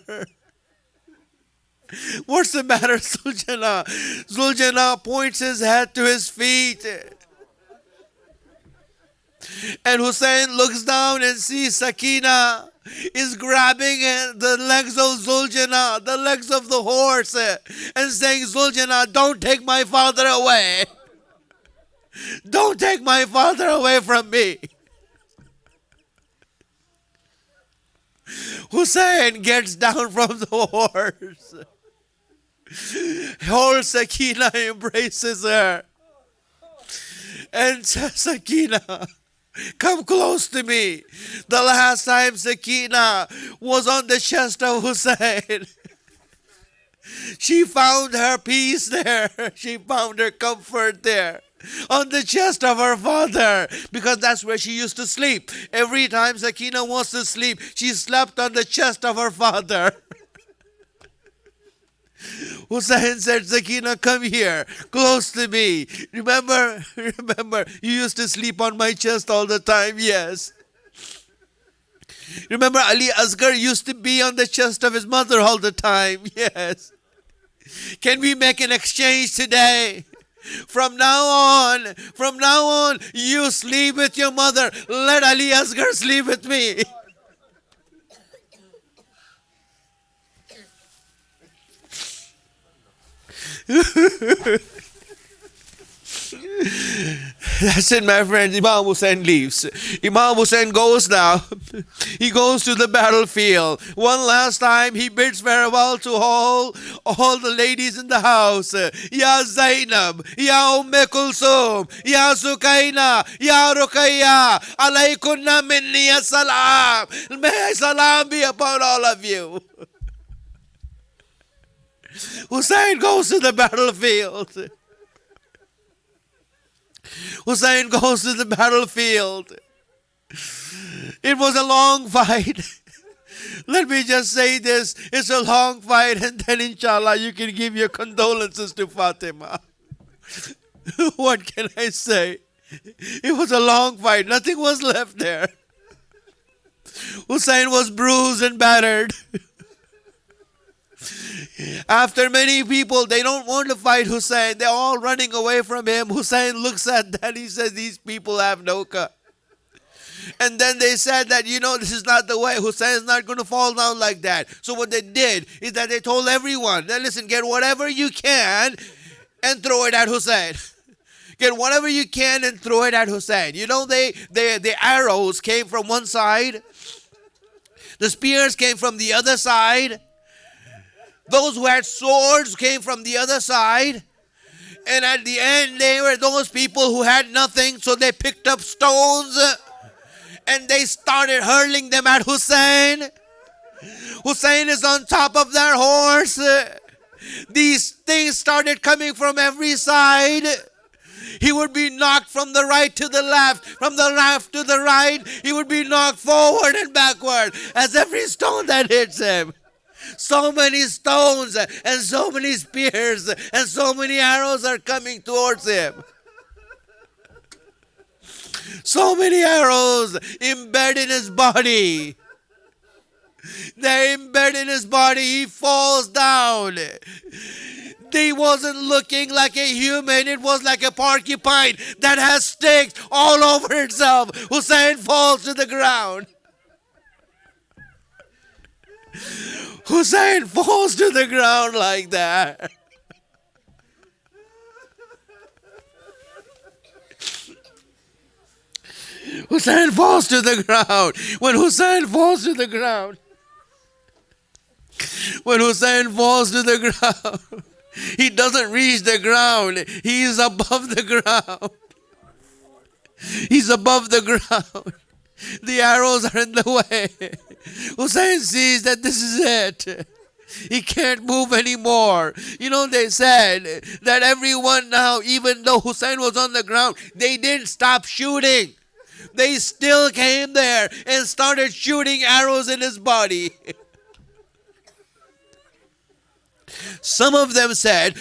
Speaker 3: What's the matter, Zuljana? Zuljana points his head to his feet. And Hussein looks down and sees Sakina is grabbing the legs of Zuljana, the legs of the horse, and saying, Zuljana, don't take my father away. Don't take my father away from me. Hussein gets down from the horse. Whole Sakina embraces her and says, Sakina, come close to me. The last time Sakina was on the chest of Hussein, she found her peace there. She found her comfort there. On the chest of her father, because that's where she used to sleep. Every time Sakina wants to sleep, she slept on the chest of her father. Hussein said, Sakina, come here, close to me. Remember, you used to sleep on my chest all the time, yes. Remember, Ali Asghar used to be on the chest of his mother all the time, yes. Can we make an exchange today? From now on, you sleep with your mother. Let Ali Asghar sleep with me. That's it, my friends. Imam Hussein leaves. Imam Hussein goes now. He goes to the battlefield. One last time, he bids farewell to all the ladies in the house. Ya Zainab, Ya Kulsum, Ya Sukaina, Ya Ruqayya, alaykunna minni salam. May salam be upon all of you. Hussein goes to the battlefield. Hussein goes to the battlefield. It was a long fight. Let me just say this. It's a long fight, and then inshallah you can give your condolences to Fatima. What can I say? It was a long fight. Nothing was left there. Hussein was bruised and battered. After many people, they don't want to fight Hussein. They're all running away from him. Hussein looks at that. He says, these people have no cut. And then they said that, this is not the way. Hussein is not going to fall down like that. So what they did is that they told everyone, that, listen, get whatever you can and throw it at Hussein. Get whatever you can and throw it at Hussein. The arrows came from one side. The spears came from the other side. Those who had swords came from the other side. And at the end, they were those people who had nothing, so they picked up stones and they started hurling them at Hussein. Hussein is on top of their horse. These things started coming from every side. He would be knocked from the right to the left, from the left to the right. He would be knocked forward and backward as every stone that hits him. So many stones and so many spears and so many arrows are coming towards him. So many arrows embed in his body. They embed in his body. He falls down. He wasn't looking like a human. It was like a porcupine that has sticks all over itself. Hussein falls to the ground. Hussein falls to the ground like that. Hussein falls to the ground. When Hussein falls to the ground, he doesn't reach the ground. He is above the ground. He's above the ground. The arrows are in the way. Hussein sees that this is it. He can't move anymore. They said that everyone now, even though Hussein was on the ground, they didn't stop shooting. They still came there and started shooting arrows in his body. Some of them said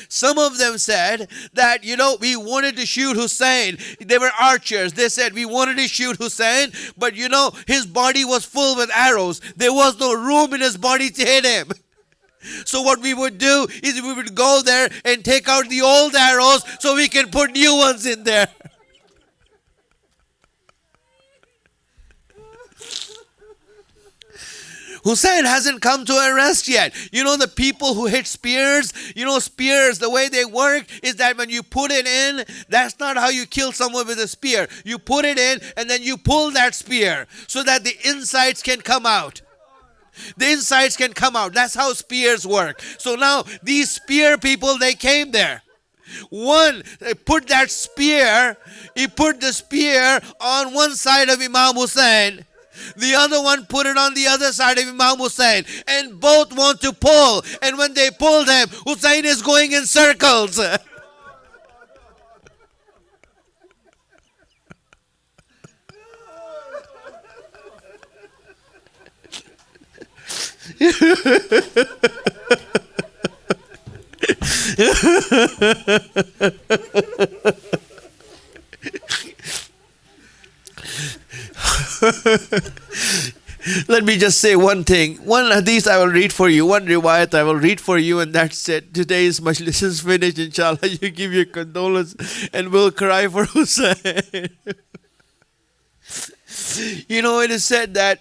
Speaker 3: that, we wanted to shoot Hussein. They were archers. They said, we wanted to shoot Hussein, but his body was full with arrows. There was no room in his body to hit him. So what we would do is we would go there and take out the old arrows so we can put new ones in there. Hussein hasn't come to arrest yet. The people who hit spears, spears, the way they work is that when you put it in, that's not how you kill someone with a spear. You put it in and then you pull that spear so that the insides can come out. The insides can come out. That's how spears work. So now these spear people, they came there. One put that spear, he put the spear on one side of Imam Hussein. The other one put it on the other side of Imam Hussein. And both want to pull. And when they pull them, Hussein is going in circles. Let me just say one thing. One hadith I will read for you. One riwayat I will read for you, and that's it. Today's majlis is finished. Inshallah, you give your condolence and we'll cry for Hussein. It is said that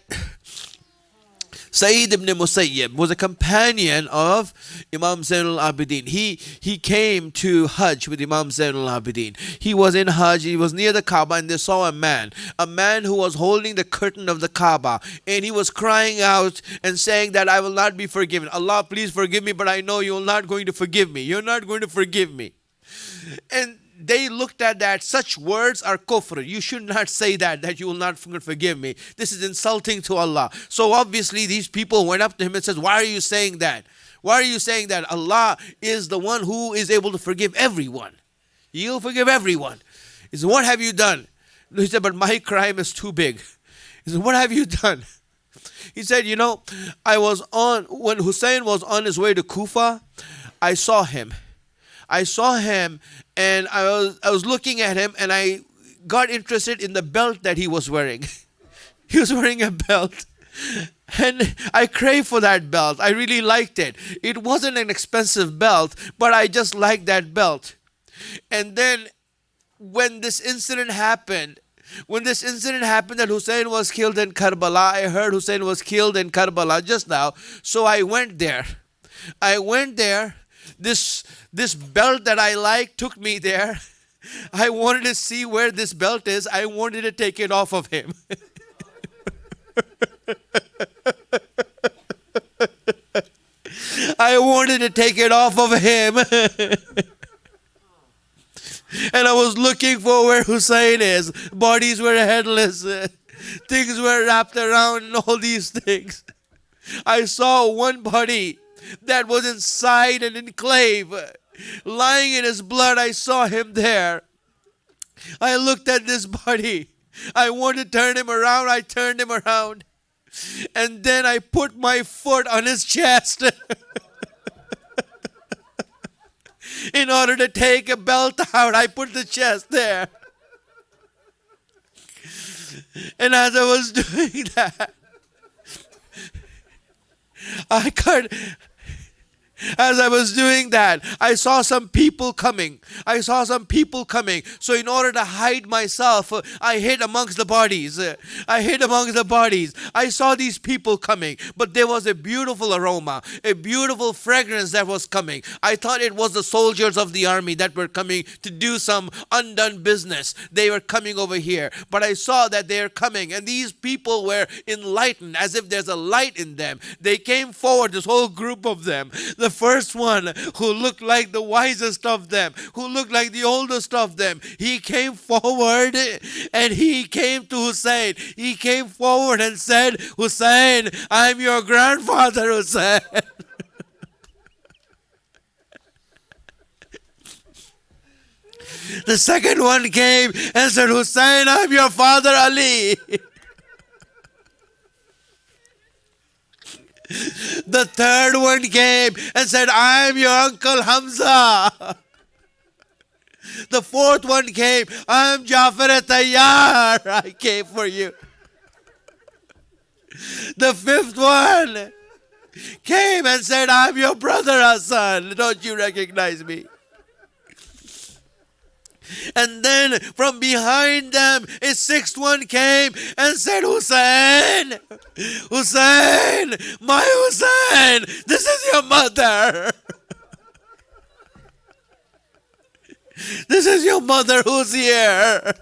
Speaker 3: Sayyid ibn Musayyib was a companion of Imam Zain al-Abidin. He came to Hajj with Imam Zain al-Abidin. He was in Hajj, he was near the Kaaba, and they saw a man who was holding the curtain of the Kaaba, and he was crying out and saying that I will not be forgiven. Allah, please forgive me, but I know you're not going to forgive me. You're not going to forgive me. And they looked at that. Such words are kufr. You should not say that you will not forgive me. This is insulting to Allah. So obviously these people went up to him and said, why are you saying that? Why are you saying that? Allah is the one who is able to forgive everyone. He'll forgive everyone. He said, what have you done? He said, but my crime is too big. He said, what have you done? He said, when Hussein was on his way to Kufa, I saw him and I was looking at him and I got interested in the belt that he was wearing. He was wearing a belt and I craved for that belt. I really liked it. It wasn't an expensive belt, but I just liked that belt. And then when this incident happened that Hussein was killed in Karbala, I heard Hussein was killed in Karbala just now. So I went there. This belt that I liked took me there. I wanted to see where this belt is. I wanted to take it off of him. I wanted to take it off of him. And I was looking for where Hussein is. Bodies were headless. Things were wrapped around and all these things. I saw one body that was inside an enclave, lying in his blood. I saw him there. I looked at this body. I wanted to turn him around. I turned him around. And then I put my foot on his chest in order to take a belt out. I put the chest there. And as I was doing that, as I was doing that, I saw some people coming. So in order to hide myself, I hid amongst the bodies. I saw these people coming, but there was a beautiful aroma, a beautiful fragrance that was coming. I thought it was the soldiers of the army that were coming to do some undone business. They were coming over here, but I saw that they are coming, and these people were enlightened as if there's a light in them. They came forward, this whole group of them. The first one, who looked like the wisest of them, who looked like the oldest of them, he came forward and he came to Hussein. He came forward and said, Hussein, I'm your grandfather, Hussein. The second one came and said, Hussein, I'm your father, Ali. The third one came and said, I'm your uncle Hamza. The fourth one came, I'm Jafar Tayyar. I came for you. The fifth one came and said, I'm your brother Hassan. Don't you recognize me? And then from behind them, a sixth one came and said, Hussein, Hussein, my Hussein, this is your mother. This is your mother who's here.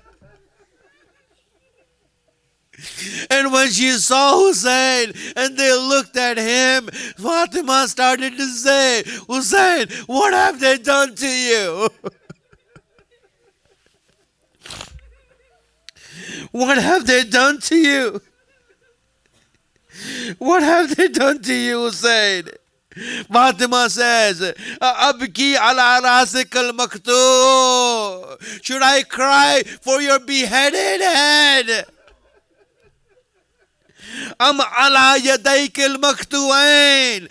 Speaker 3: And when she saw Hussein and they looked at him, Fatima started to say, Hussein, what have they done to you? What have they done to you? What have they done to you, Hussein? Fatima says, Abki ala rasik al-maktu. Should I cry for your beheaded head? Am ala yadayk al-maktuatain.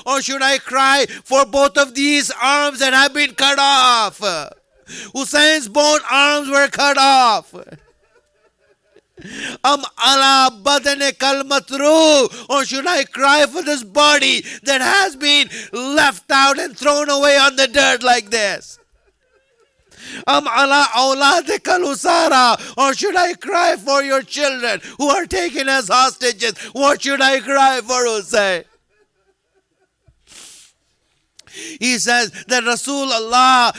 Speaker 3: Or should I cry for both of these arms that have been cut off? Hussein's both arms were cut off. Am ala badane kal matru. Or should I cry for this body that has been left out and thrown away on the dirt like this? Am ala awladika al-usara, or should I cry for your children who are taken as hostages? What should I cry for, Hussein? He says that Rasulullah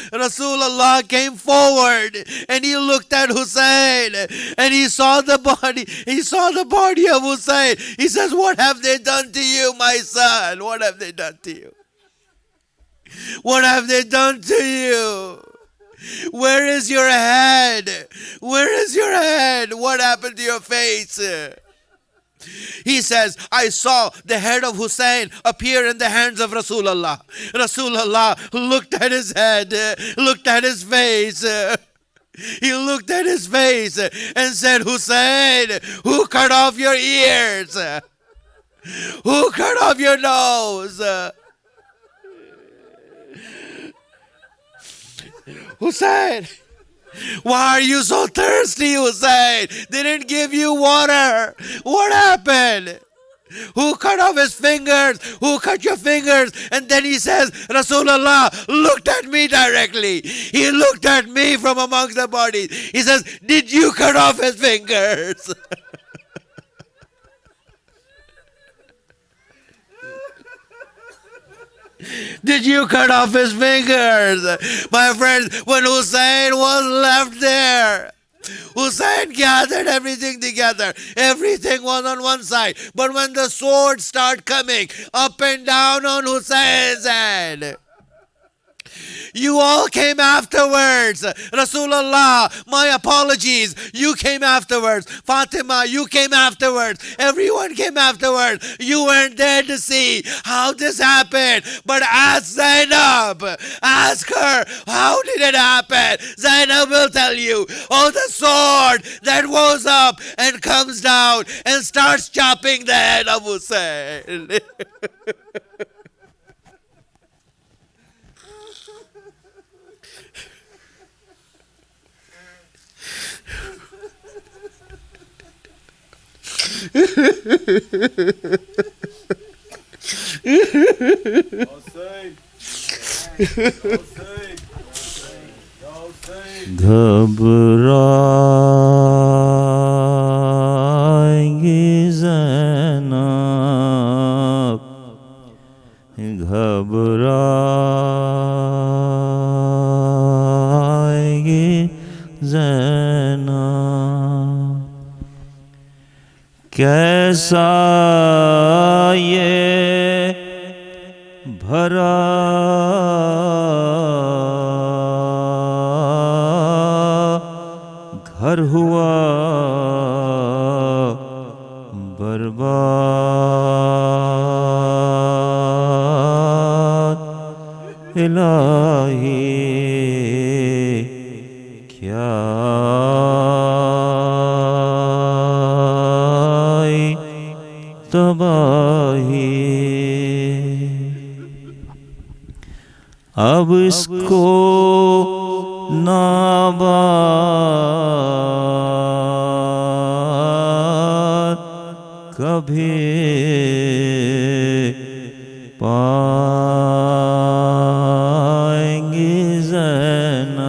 Speaker 3: came forward and he looked at Hussein and he saw the body of Hussein. He says, what have they done to you, my son? What have they done to you? What have they done to you? Where is your head? Where is your head? What happened to your face? He says, I saw the head of Hussein appear in the hands of Rasulullah. Rasulullah looked at his head, looked at his face. He looked at his face and said, Hussein, who cut off your ears? Who cut off your nose? Hussein, why are you so thirsty, Hussein? They didn't give you water. What happened? Who cut off his fingers? Who cut your fingers? And then he says, Rasulullah looked at me directly. He looked at me from amongst the bodies. He says, did you cut off his fingers? Did you cut off his fingers? My friends, when Hussein was left there, Hussein gathered everything together. Everything was on one side. But when the swords start coming up and down on Hussein's head, you all came afterwards. Rasulullah, my apologies. You came afterwards. Fatima, you came afterwards. Everyone came afterwards. You weren't there to see how this happened. But ask Zainab. Ask her, how did it happen? Zainab will tell you. Oh, the sword that goes up and comes down and starts chopping the head of Hussein.
Speaker 4: घबराएंगी Zainab, घबराएंगी Zainab, कैसा ये भरा घर हुआ बर्बाद, इलाही क्या तबाही। अब इसको नाबाद कभी पाएंगी ज़ैनब,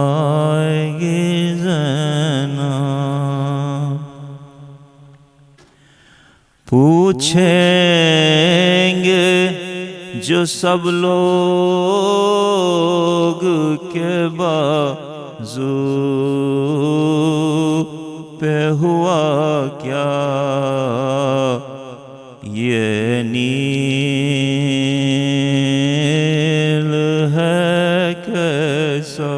Speaker 4: घबराएंगी ज़ैनब, पूछेंगे जो सब लोग के बाजू पे हुआ क्या, ये नील है कैसा,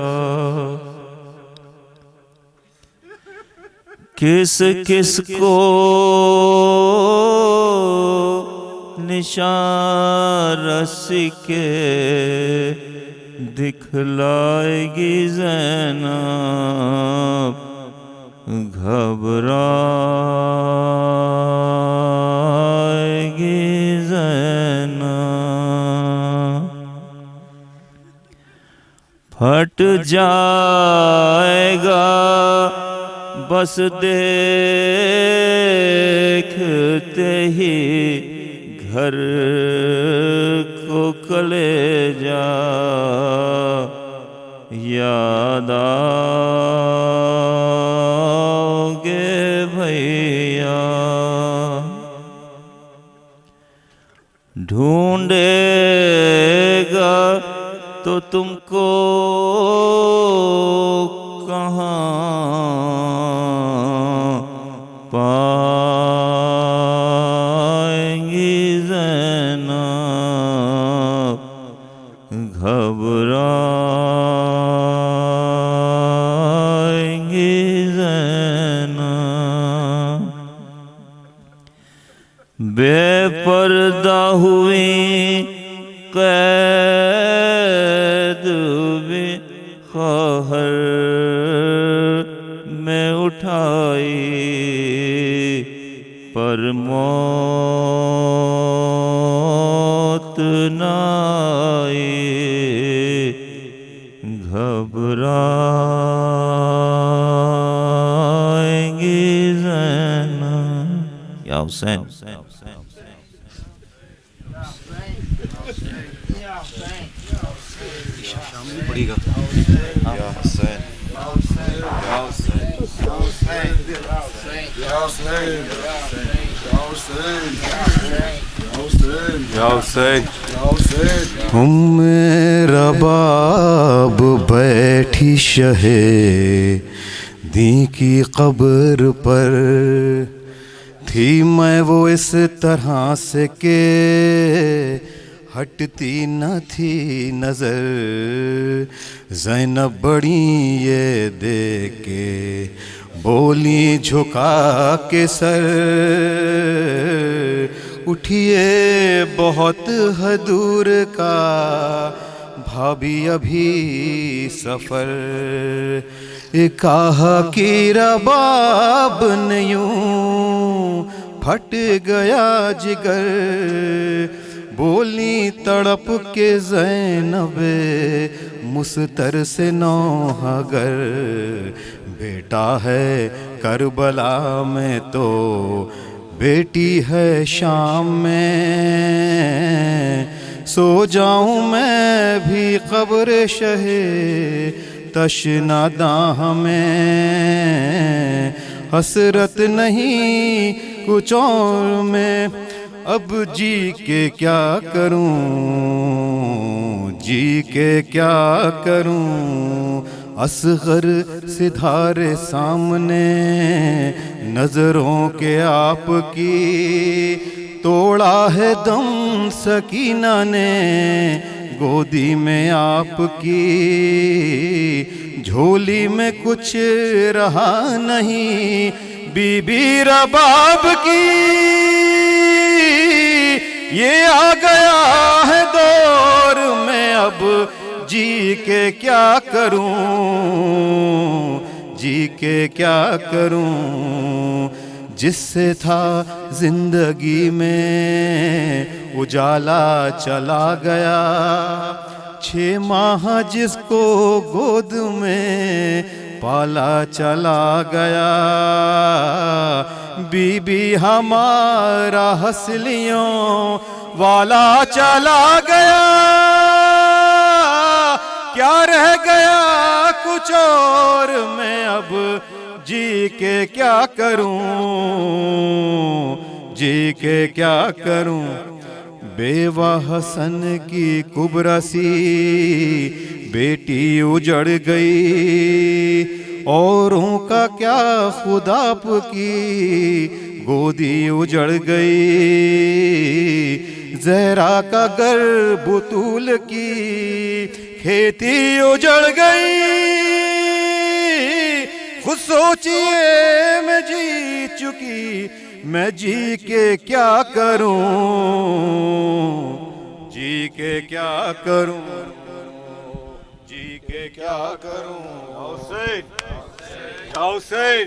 Speaker 4: किस किस को निशान रस्सी के दिखलाएगी ज़ैनब, घबराएगी ज़ैनब, फट जाएगा बस देखते ही گھر کو کلیجا یاد آؤگے بھیا، ڈھونڈے گا تو تم کو کہاں پائیں گی زینب، گھبرائیں گی زینب، بے پردہ ہوئی قید بھی خواہر میں اٹھائی، پر موت نہ آئی، گھبرائیں گی زینب۔ یا حسین،
Speaker 5: میرا باب بیٹھی شہ دین کی قبر پر تھی، میں وہ اس طرح سے کہ ہٹتی نہ تھی نظر، زینب بڑی یہ دیکھ کے بولی جھکا کے سر، اٹھیے بہت ہے دور کا بھابھی ابھی سفر، کہا کی رباب نے یوں پھٹ گیا جگر، بولی تڑپ کے زینب مستر سے نوحہ گر، بیٹا ہے کربلا میں تو بیٹی ہے شام میں، سو جاؤں میں بھی قبر شہ تشناداں میں، حسرت نہیں کچھ اور میں، اب جی کے کیا کروں، جی کے کیا کروں، اصغر ستارے سامنے نظروں کے آپ کی، توڑا ہے دم سکینہ نے گودی میں آپ کی، جھولی میں کچھ رہا نہیں بی بی رباب کی، یہ آ گیا ہے دور میں اب جی کے کیا کروں، جی کے کیا کروں، جس سے تھا زندگی میں اجالا چلا گیا، 6 ماہ جس کو گود میں پالا چلا گیا، بی بی ہمارا ہنسلیوں والا چلا گیا، کیا رہ گیا کچھ اور میں اب جی کے کیا کروں، جی کے کیا کروں، بیوہ حسن کی کبرا سی بیٹی اجڑ گئی، اوروں کا کیا خدا آپ کی گودی اجڑ گئی، زہرا کا گر بطول کی کھیتی اجڑ گئی، خود سوچئے میں جی چکی میں جی کے کیا کروں، جی کے کیا کروں، جی کے کیا کروں، حسین حسین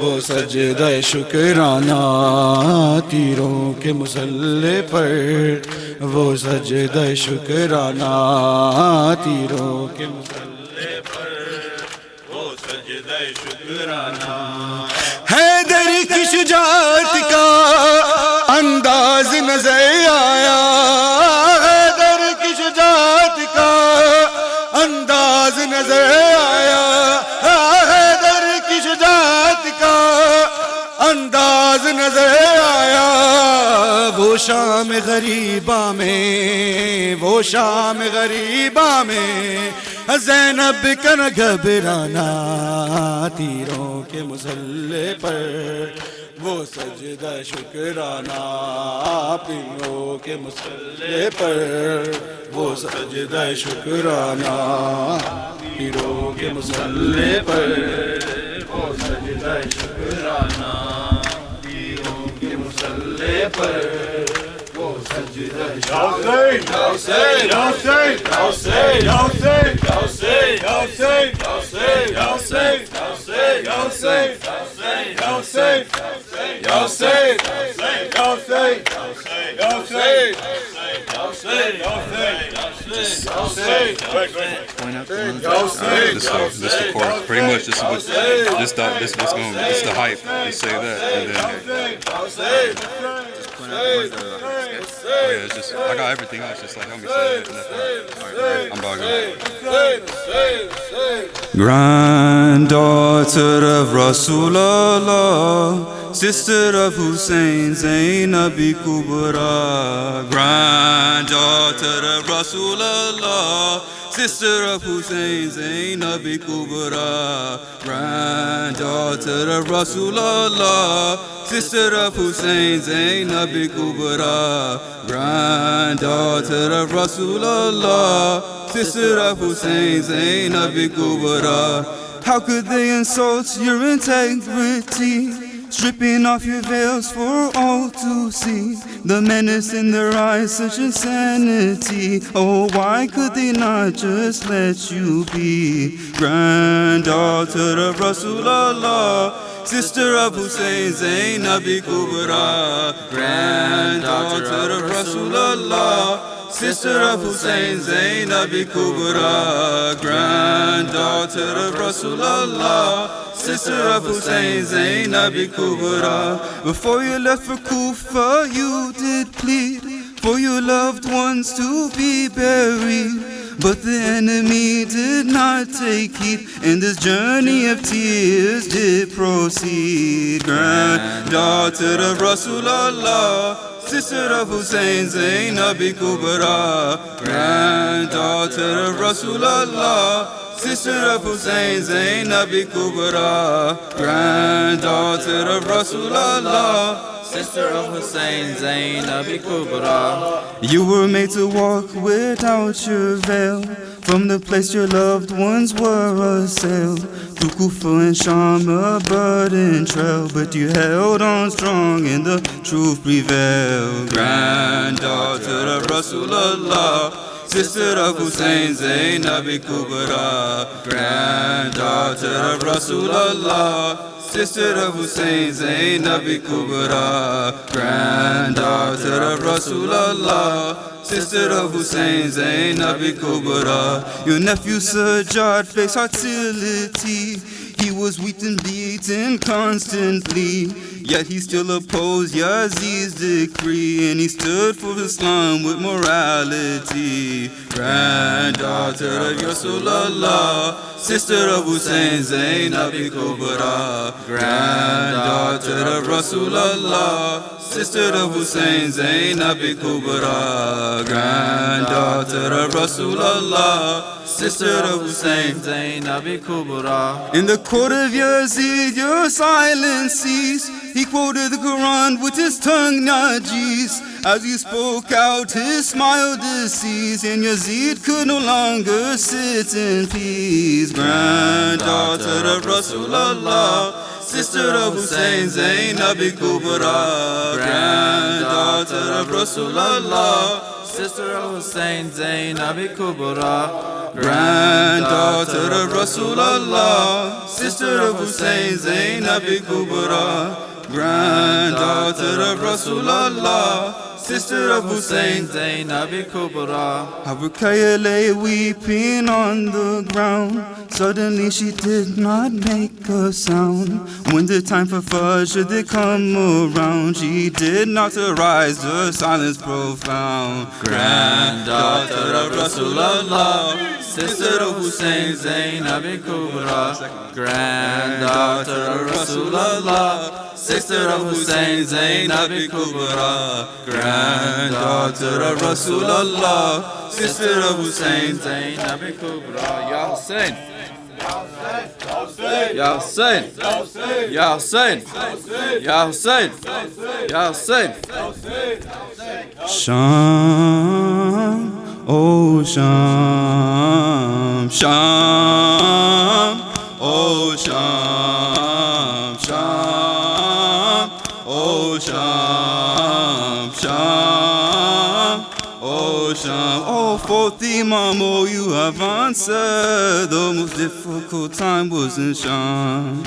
Speaker 5: वो सजदा शुक्राना तीरों के मुसल्ले पर, वो सजदा शुक्राना तीरों के मुसल्ले पर, वो सजदा शुक्राना। हैदर की शुजाअत का अंदाज नजर आया, हैदर की शुजाअत का अंदाज नजर आया, हैदर की शुजाअत का अंदाज नजर आया। वो शाम गरीबा में, वो शाम गरीबा में ज़ैनब का न घबराना तीरों के मुसल्ले पर, वो सजदा शुक्राना पीरों के मुसल्ले पर, वो सजदा शुक्राना पीरों के मुसल्ले पर, वो सजदा शुक्राना पीरों के मुसल्ले पर, वो सजदा
Speaker 6: This the chorus. Pretty much this is what's going. This is the hype. You say that, and then oh yeah, it's just I got everything else. Just like help me say it. Alright, I'm about to go.
Speaker 5: Granddaughter of Rasulullah, sister of Hussein, Zainabi Kubra. Granddaughter of Rasulullah, sister of Hussein, Zainabi Kubra. Granddaughter of Rasulullah, sister of Hussein, Zainabi Kubra. Granddaughter of Rasulullah, sister of Hussein, Zainabi Kubra. How could they insult your integrity, stripping off your veils for all to see? The menace in their eyes, such insanity. Oh, why could they not just let you be? Granddaughter of Rasulullah, sister of Hussein, Zainabi Kubra. Granddaughter of Rasulullah, sister of Hussein, Zainabi Kubra. Granddaughter of Rasulullah, sister of Hussein, Zainabi Kubra. Before you left for Kufa, you did plead for your loved ones to be buried, but the enemy did not take heed, and this journey of tears did proceed. Granddaughter of Rasulullah, sister of Hussein, Zainabi Kubra. Granddaughter of Rasulullah, sister of Hussein, Zainabi Kubra. Granddaughter of Rasulullah, sister of Hussein, Zainabi Kubra. You were made to walk without your veil, from the place your loved ones were assailed. Through Kufa and Sham, a burden trail, but you held on strong and the truth prevailed. Granddaughter of Rasulullah, sister of Hussein, Zainabi Kubra. Granddaughter of Rasulullah, sister of Hussein, Zainabi Kubra. Granddaughter of Rasulullah, sister of Hussein, Zainabi Kubra. Your nephew Sajjad faced hostility. He was weak and beaten constantly, yet he still opposed Yazid's decree, and he stood for Islam with morality. Granddaughter of Rasulullah, sister of Hussein, Zainabi Kubra. Granddaughter of Rasulullah, sister of Hussein, Zainabi Kubra. Granddaughter of Rasulullah, sister of Hussein, Zainabi Kubra. In the court of Yazid, your silence ceased. He quoted the Quran with his tongue najis. As he spoke out, his smile deceased, and Yazid could no longer sit in peace. Granddaughter of Rasulullah, sister of Hussein, Zainabi Kubra. Granddaughter of Rasulullah, sister of Hussein Zainab Kubra, granddaughter of Rasulullah, sister of Hussein Zainab Kubra, granddaughter of Rasulullah, sister of Hussein Zainab Kubra.
Speaker 7: Ruqayya lay weeping on the ground. Suddenly she did not make a sound. When the time for Fajr did come around, she did not arise, her silence profound.
Speaker 5: Granddaughter of Rasulullah, sister of Hussein Zainab Kubra, granddaughter of Rasulullah, sister of Hussein Zainab Kubra, granddaughter of Rasulullah, sister of Hussein Zainab Kubra. Ya Hussein, Ya Hussein, Ya Hussein, Ya Hussein, Ya Hussein.
Speaker 7: Sham, oh Sham, Sham, oh Sham, Sham, oh Sham, Sham, oh Sham. Oh, fourth Imam, oh, you have answered. The most difficult time was in Sham.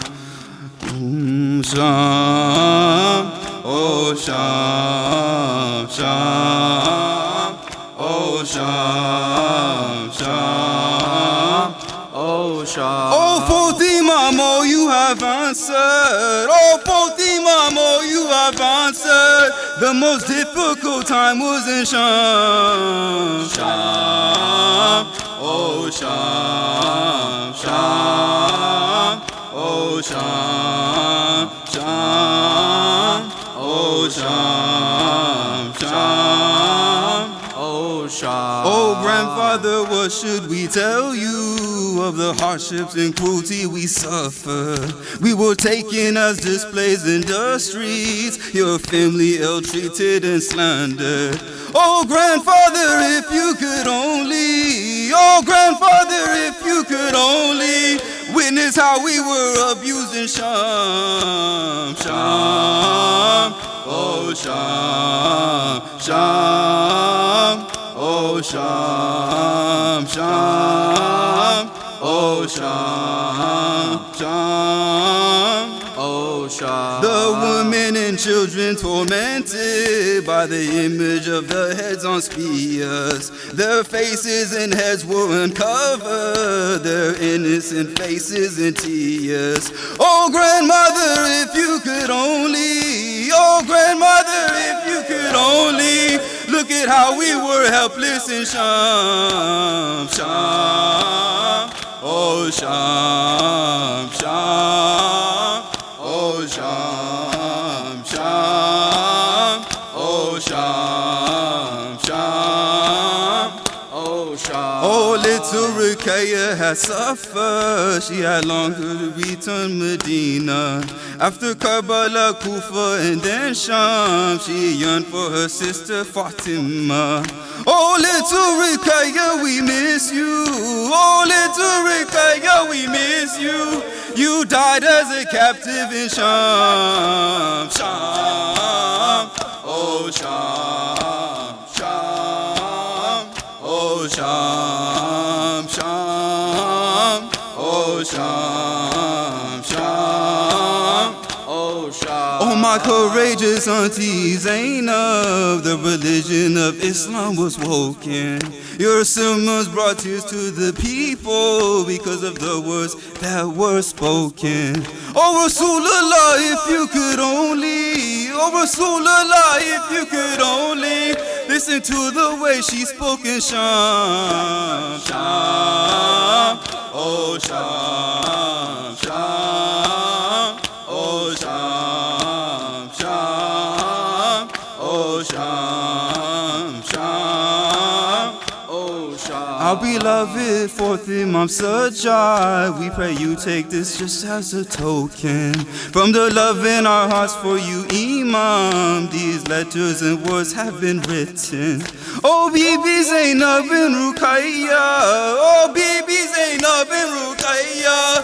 Speaker 7: Sham, oh Sham, Sham, oh Sham, Sham,
Speaker 5: Oh Shah,
Speaker 7: oh fourth Imam, oh you have answered. Oh fourth Imam, oh you have answered. The most difficult time was in Sham. Sham, oh Sham, Sham, oh Sham, Sham, oh Sham, Sham.
Speaker 5: Oh Shah.
Speaker 7: Oh grandfather, what should we tell you of the hardships and cruelty we suffer? We were taken as displays in the streets, your family ill-treated and slandered. Oh grandfather, if you could only, oh grandfather, if you could only witness how we were abused in Sham. Sham, oh Sham, Sham, oh Sham, Sham, oh Sham, Sham,
Speaker 5: Oh Shah.
Speaker 7: the women and children tormented by the image of the heads on spears. Their faces and heads were uncovered, their innocent faces in tears. Oh grandmother, if you could only, oh grandmother, if you could only look at how we were helpless in Sham. Sham, oh Sham, Sham, oh Sham, Sham, oh Sham, Sham.
Speaker 5: Oh Shah.
Speaker 7: Oh, little Ruqayya had suffered. She had longed to return Medina. After Karbala, Kufa, and then Sham, she yearned for her sister Fatima. Oh, little Ruqayya, we miss you. Oh, little Ruqayya, we miss you. You died as a captive in Sham. Sham, oh Sham, Sham, oh Sham, Sham, oh Sham, Sham.
Speaker 5: Oh Shah.
Speaker 7: Oh my courageous auntie Zainab, the religion of Islam was woken. Your sermons brought tears to the people because of the words that were spoken. Oh Rasulullah, if you could only, oh Rasulullah, if you could only listen to the way she spoke in Sham. Sham, oh Sham, Sham, oh Sham, Sham, oh Sham, Sham.
Speaker 5: Oh Shah.
Speaker 7: Our beloved fourth Imam Sajjad, we pray you take this just as a token from the love in our hearts for you, Imam. These letters and words have been written. Oh, Bibi Zainab and Ruqayya, oh, Bibi Zainab and Ruqayya,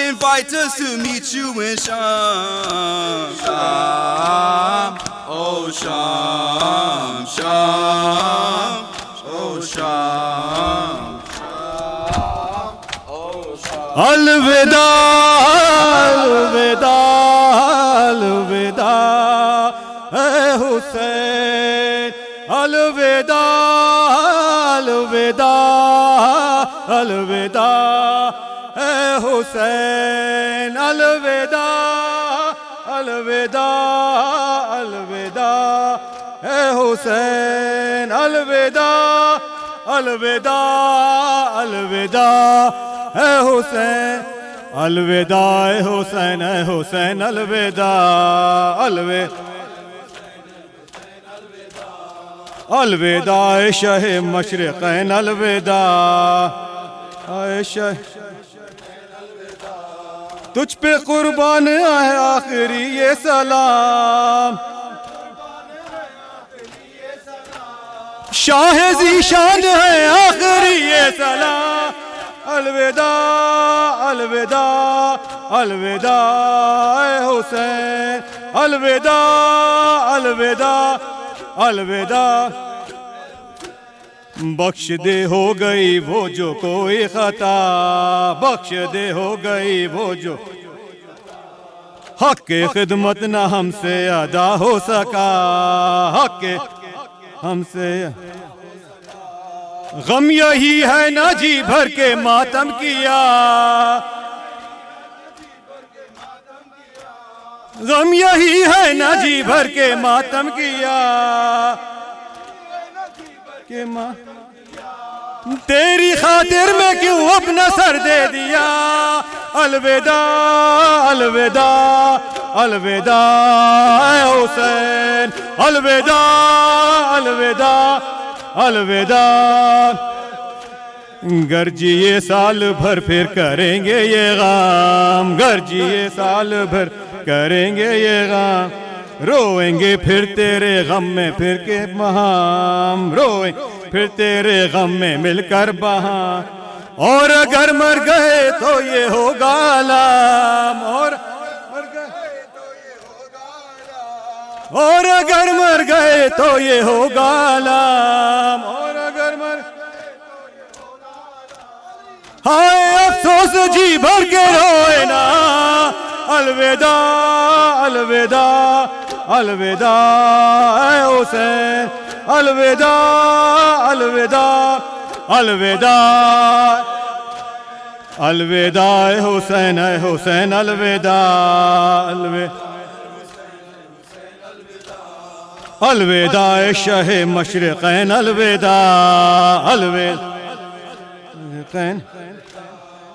Speaker 7: invite invite us to meet you in Sham.
Speaker 5: Sham, oh Sham, Sham, oh Sham.
Speaker 2: الوداع الوداع الوداع اے حسین الوداع الوداع الوداع اے حسین الوداع الوداع الوداع اے حسین الوداع الوداع الوداع اے حسین الوداع اے حسین اے حسین الوداع الوداع اے شاہ مشرقین الوداع اے شاہ تجھ پہ قربان ہے آخری یہ سلام شاہ ذیشان ہے آخری یہ سلام الوداع الوداع الوداع اے حسین الوداع الوداع الوداع بخش دے ہو گئی وہ جو کوئی خطا بخش دے ہو گئی وہ جو حق کی خدمت نہ ہم سے ادا ہو سکا حق کے ہم سے غم یہی ہے نہ جی بھر کے ماتم کیا غم یہی ہے نہ جی بھر کے ماتم کیا تیری خاطر میں کیوں اپنا سر دے دیا الوداع الوداع الوداع اے حسین الوداع الوداع الوداع گرجیے سال بھر پھر کریں گے یہ غام گرجیے سال بھر کریں گے یہ غام روئیں گے پھر تیرے غم میں پھر کے بہام روئیں پھر تیرے غم میں مل کر بہام اور اگر مر گئے تو یہ ہوگا علام اور اگر مر گئے تو یہ ہوگا علام اور اگر مر ہائے افسوس جی بھر کے روئے نا الوداع الوداع الوداع اے حسین الوداع الوداع الوداع الوداع اے حسین الوداع الوداع اے شاہ مشرقین الوداع الوداع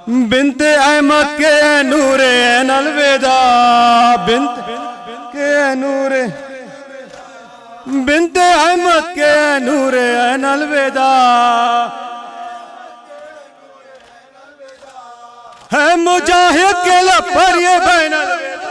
Speaker 2: بنت احمد کے نور عین الوداع بنت احمد کے نور عین الوداع ہے مجاہد کے لب پر یہ بین الوداع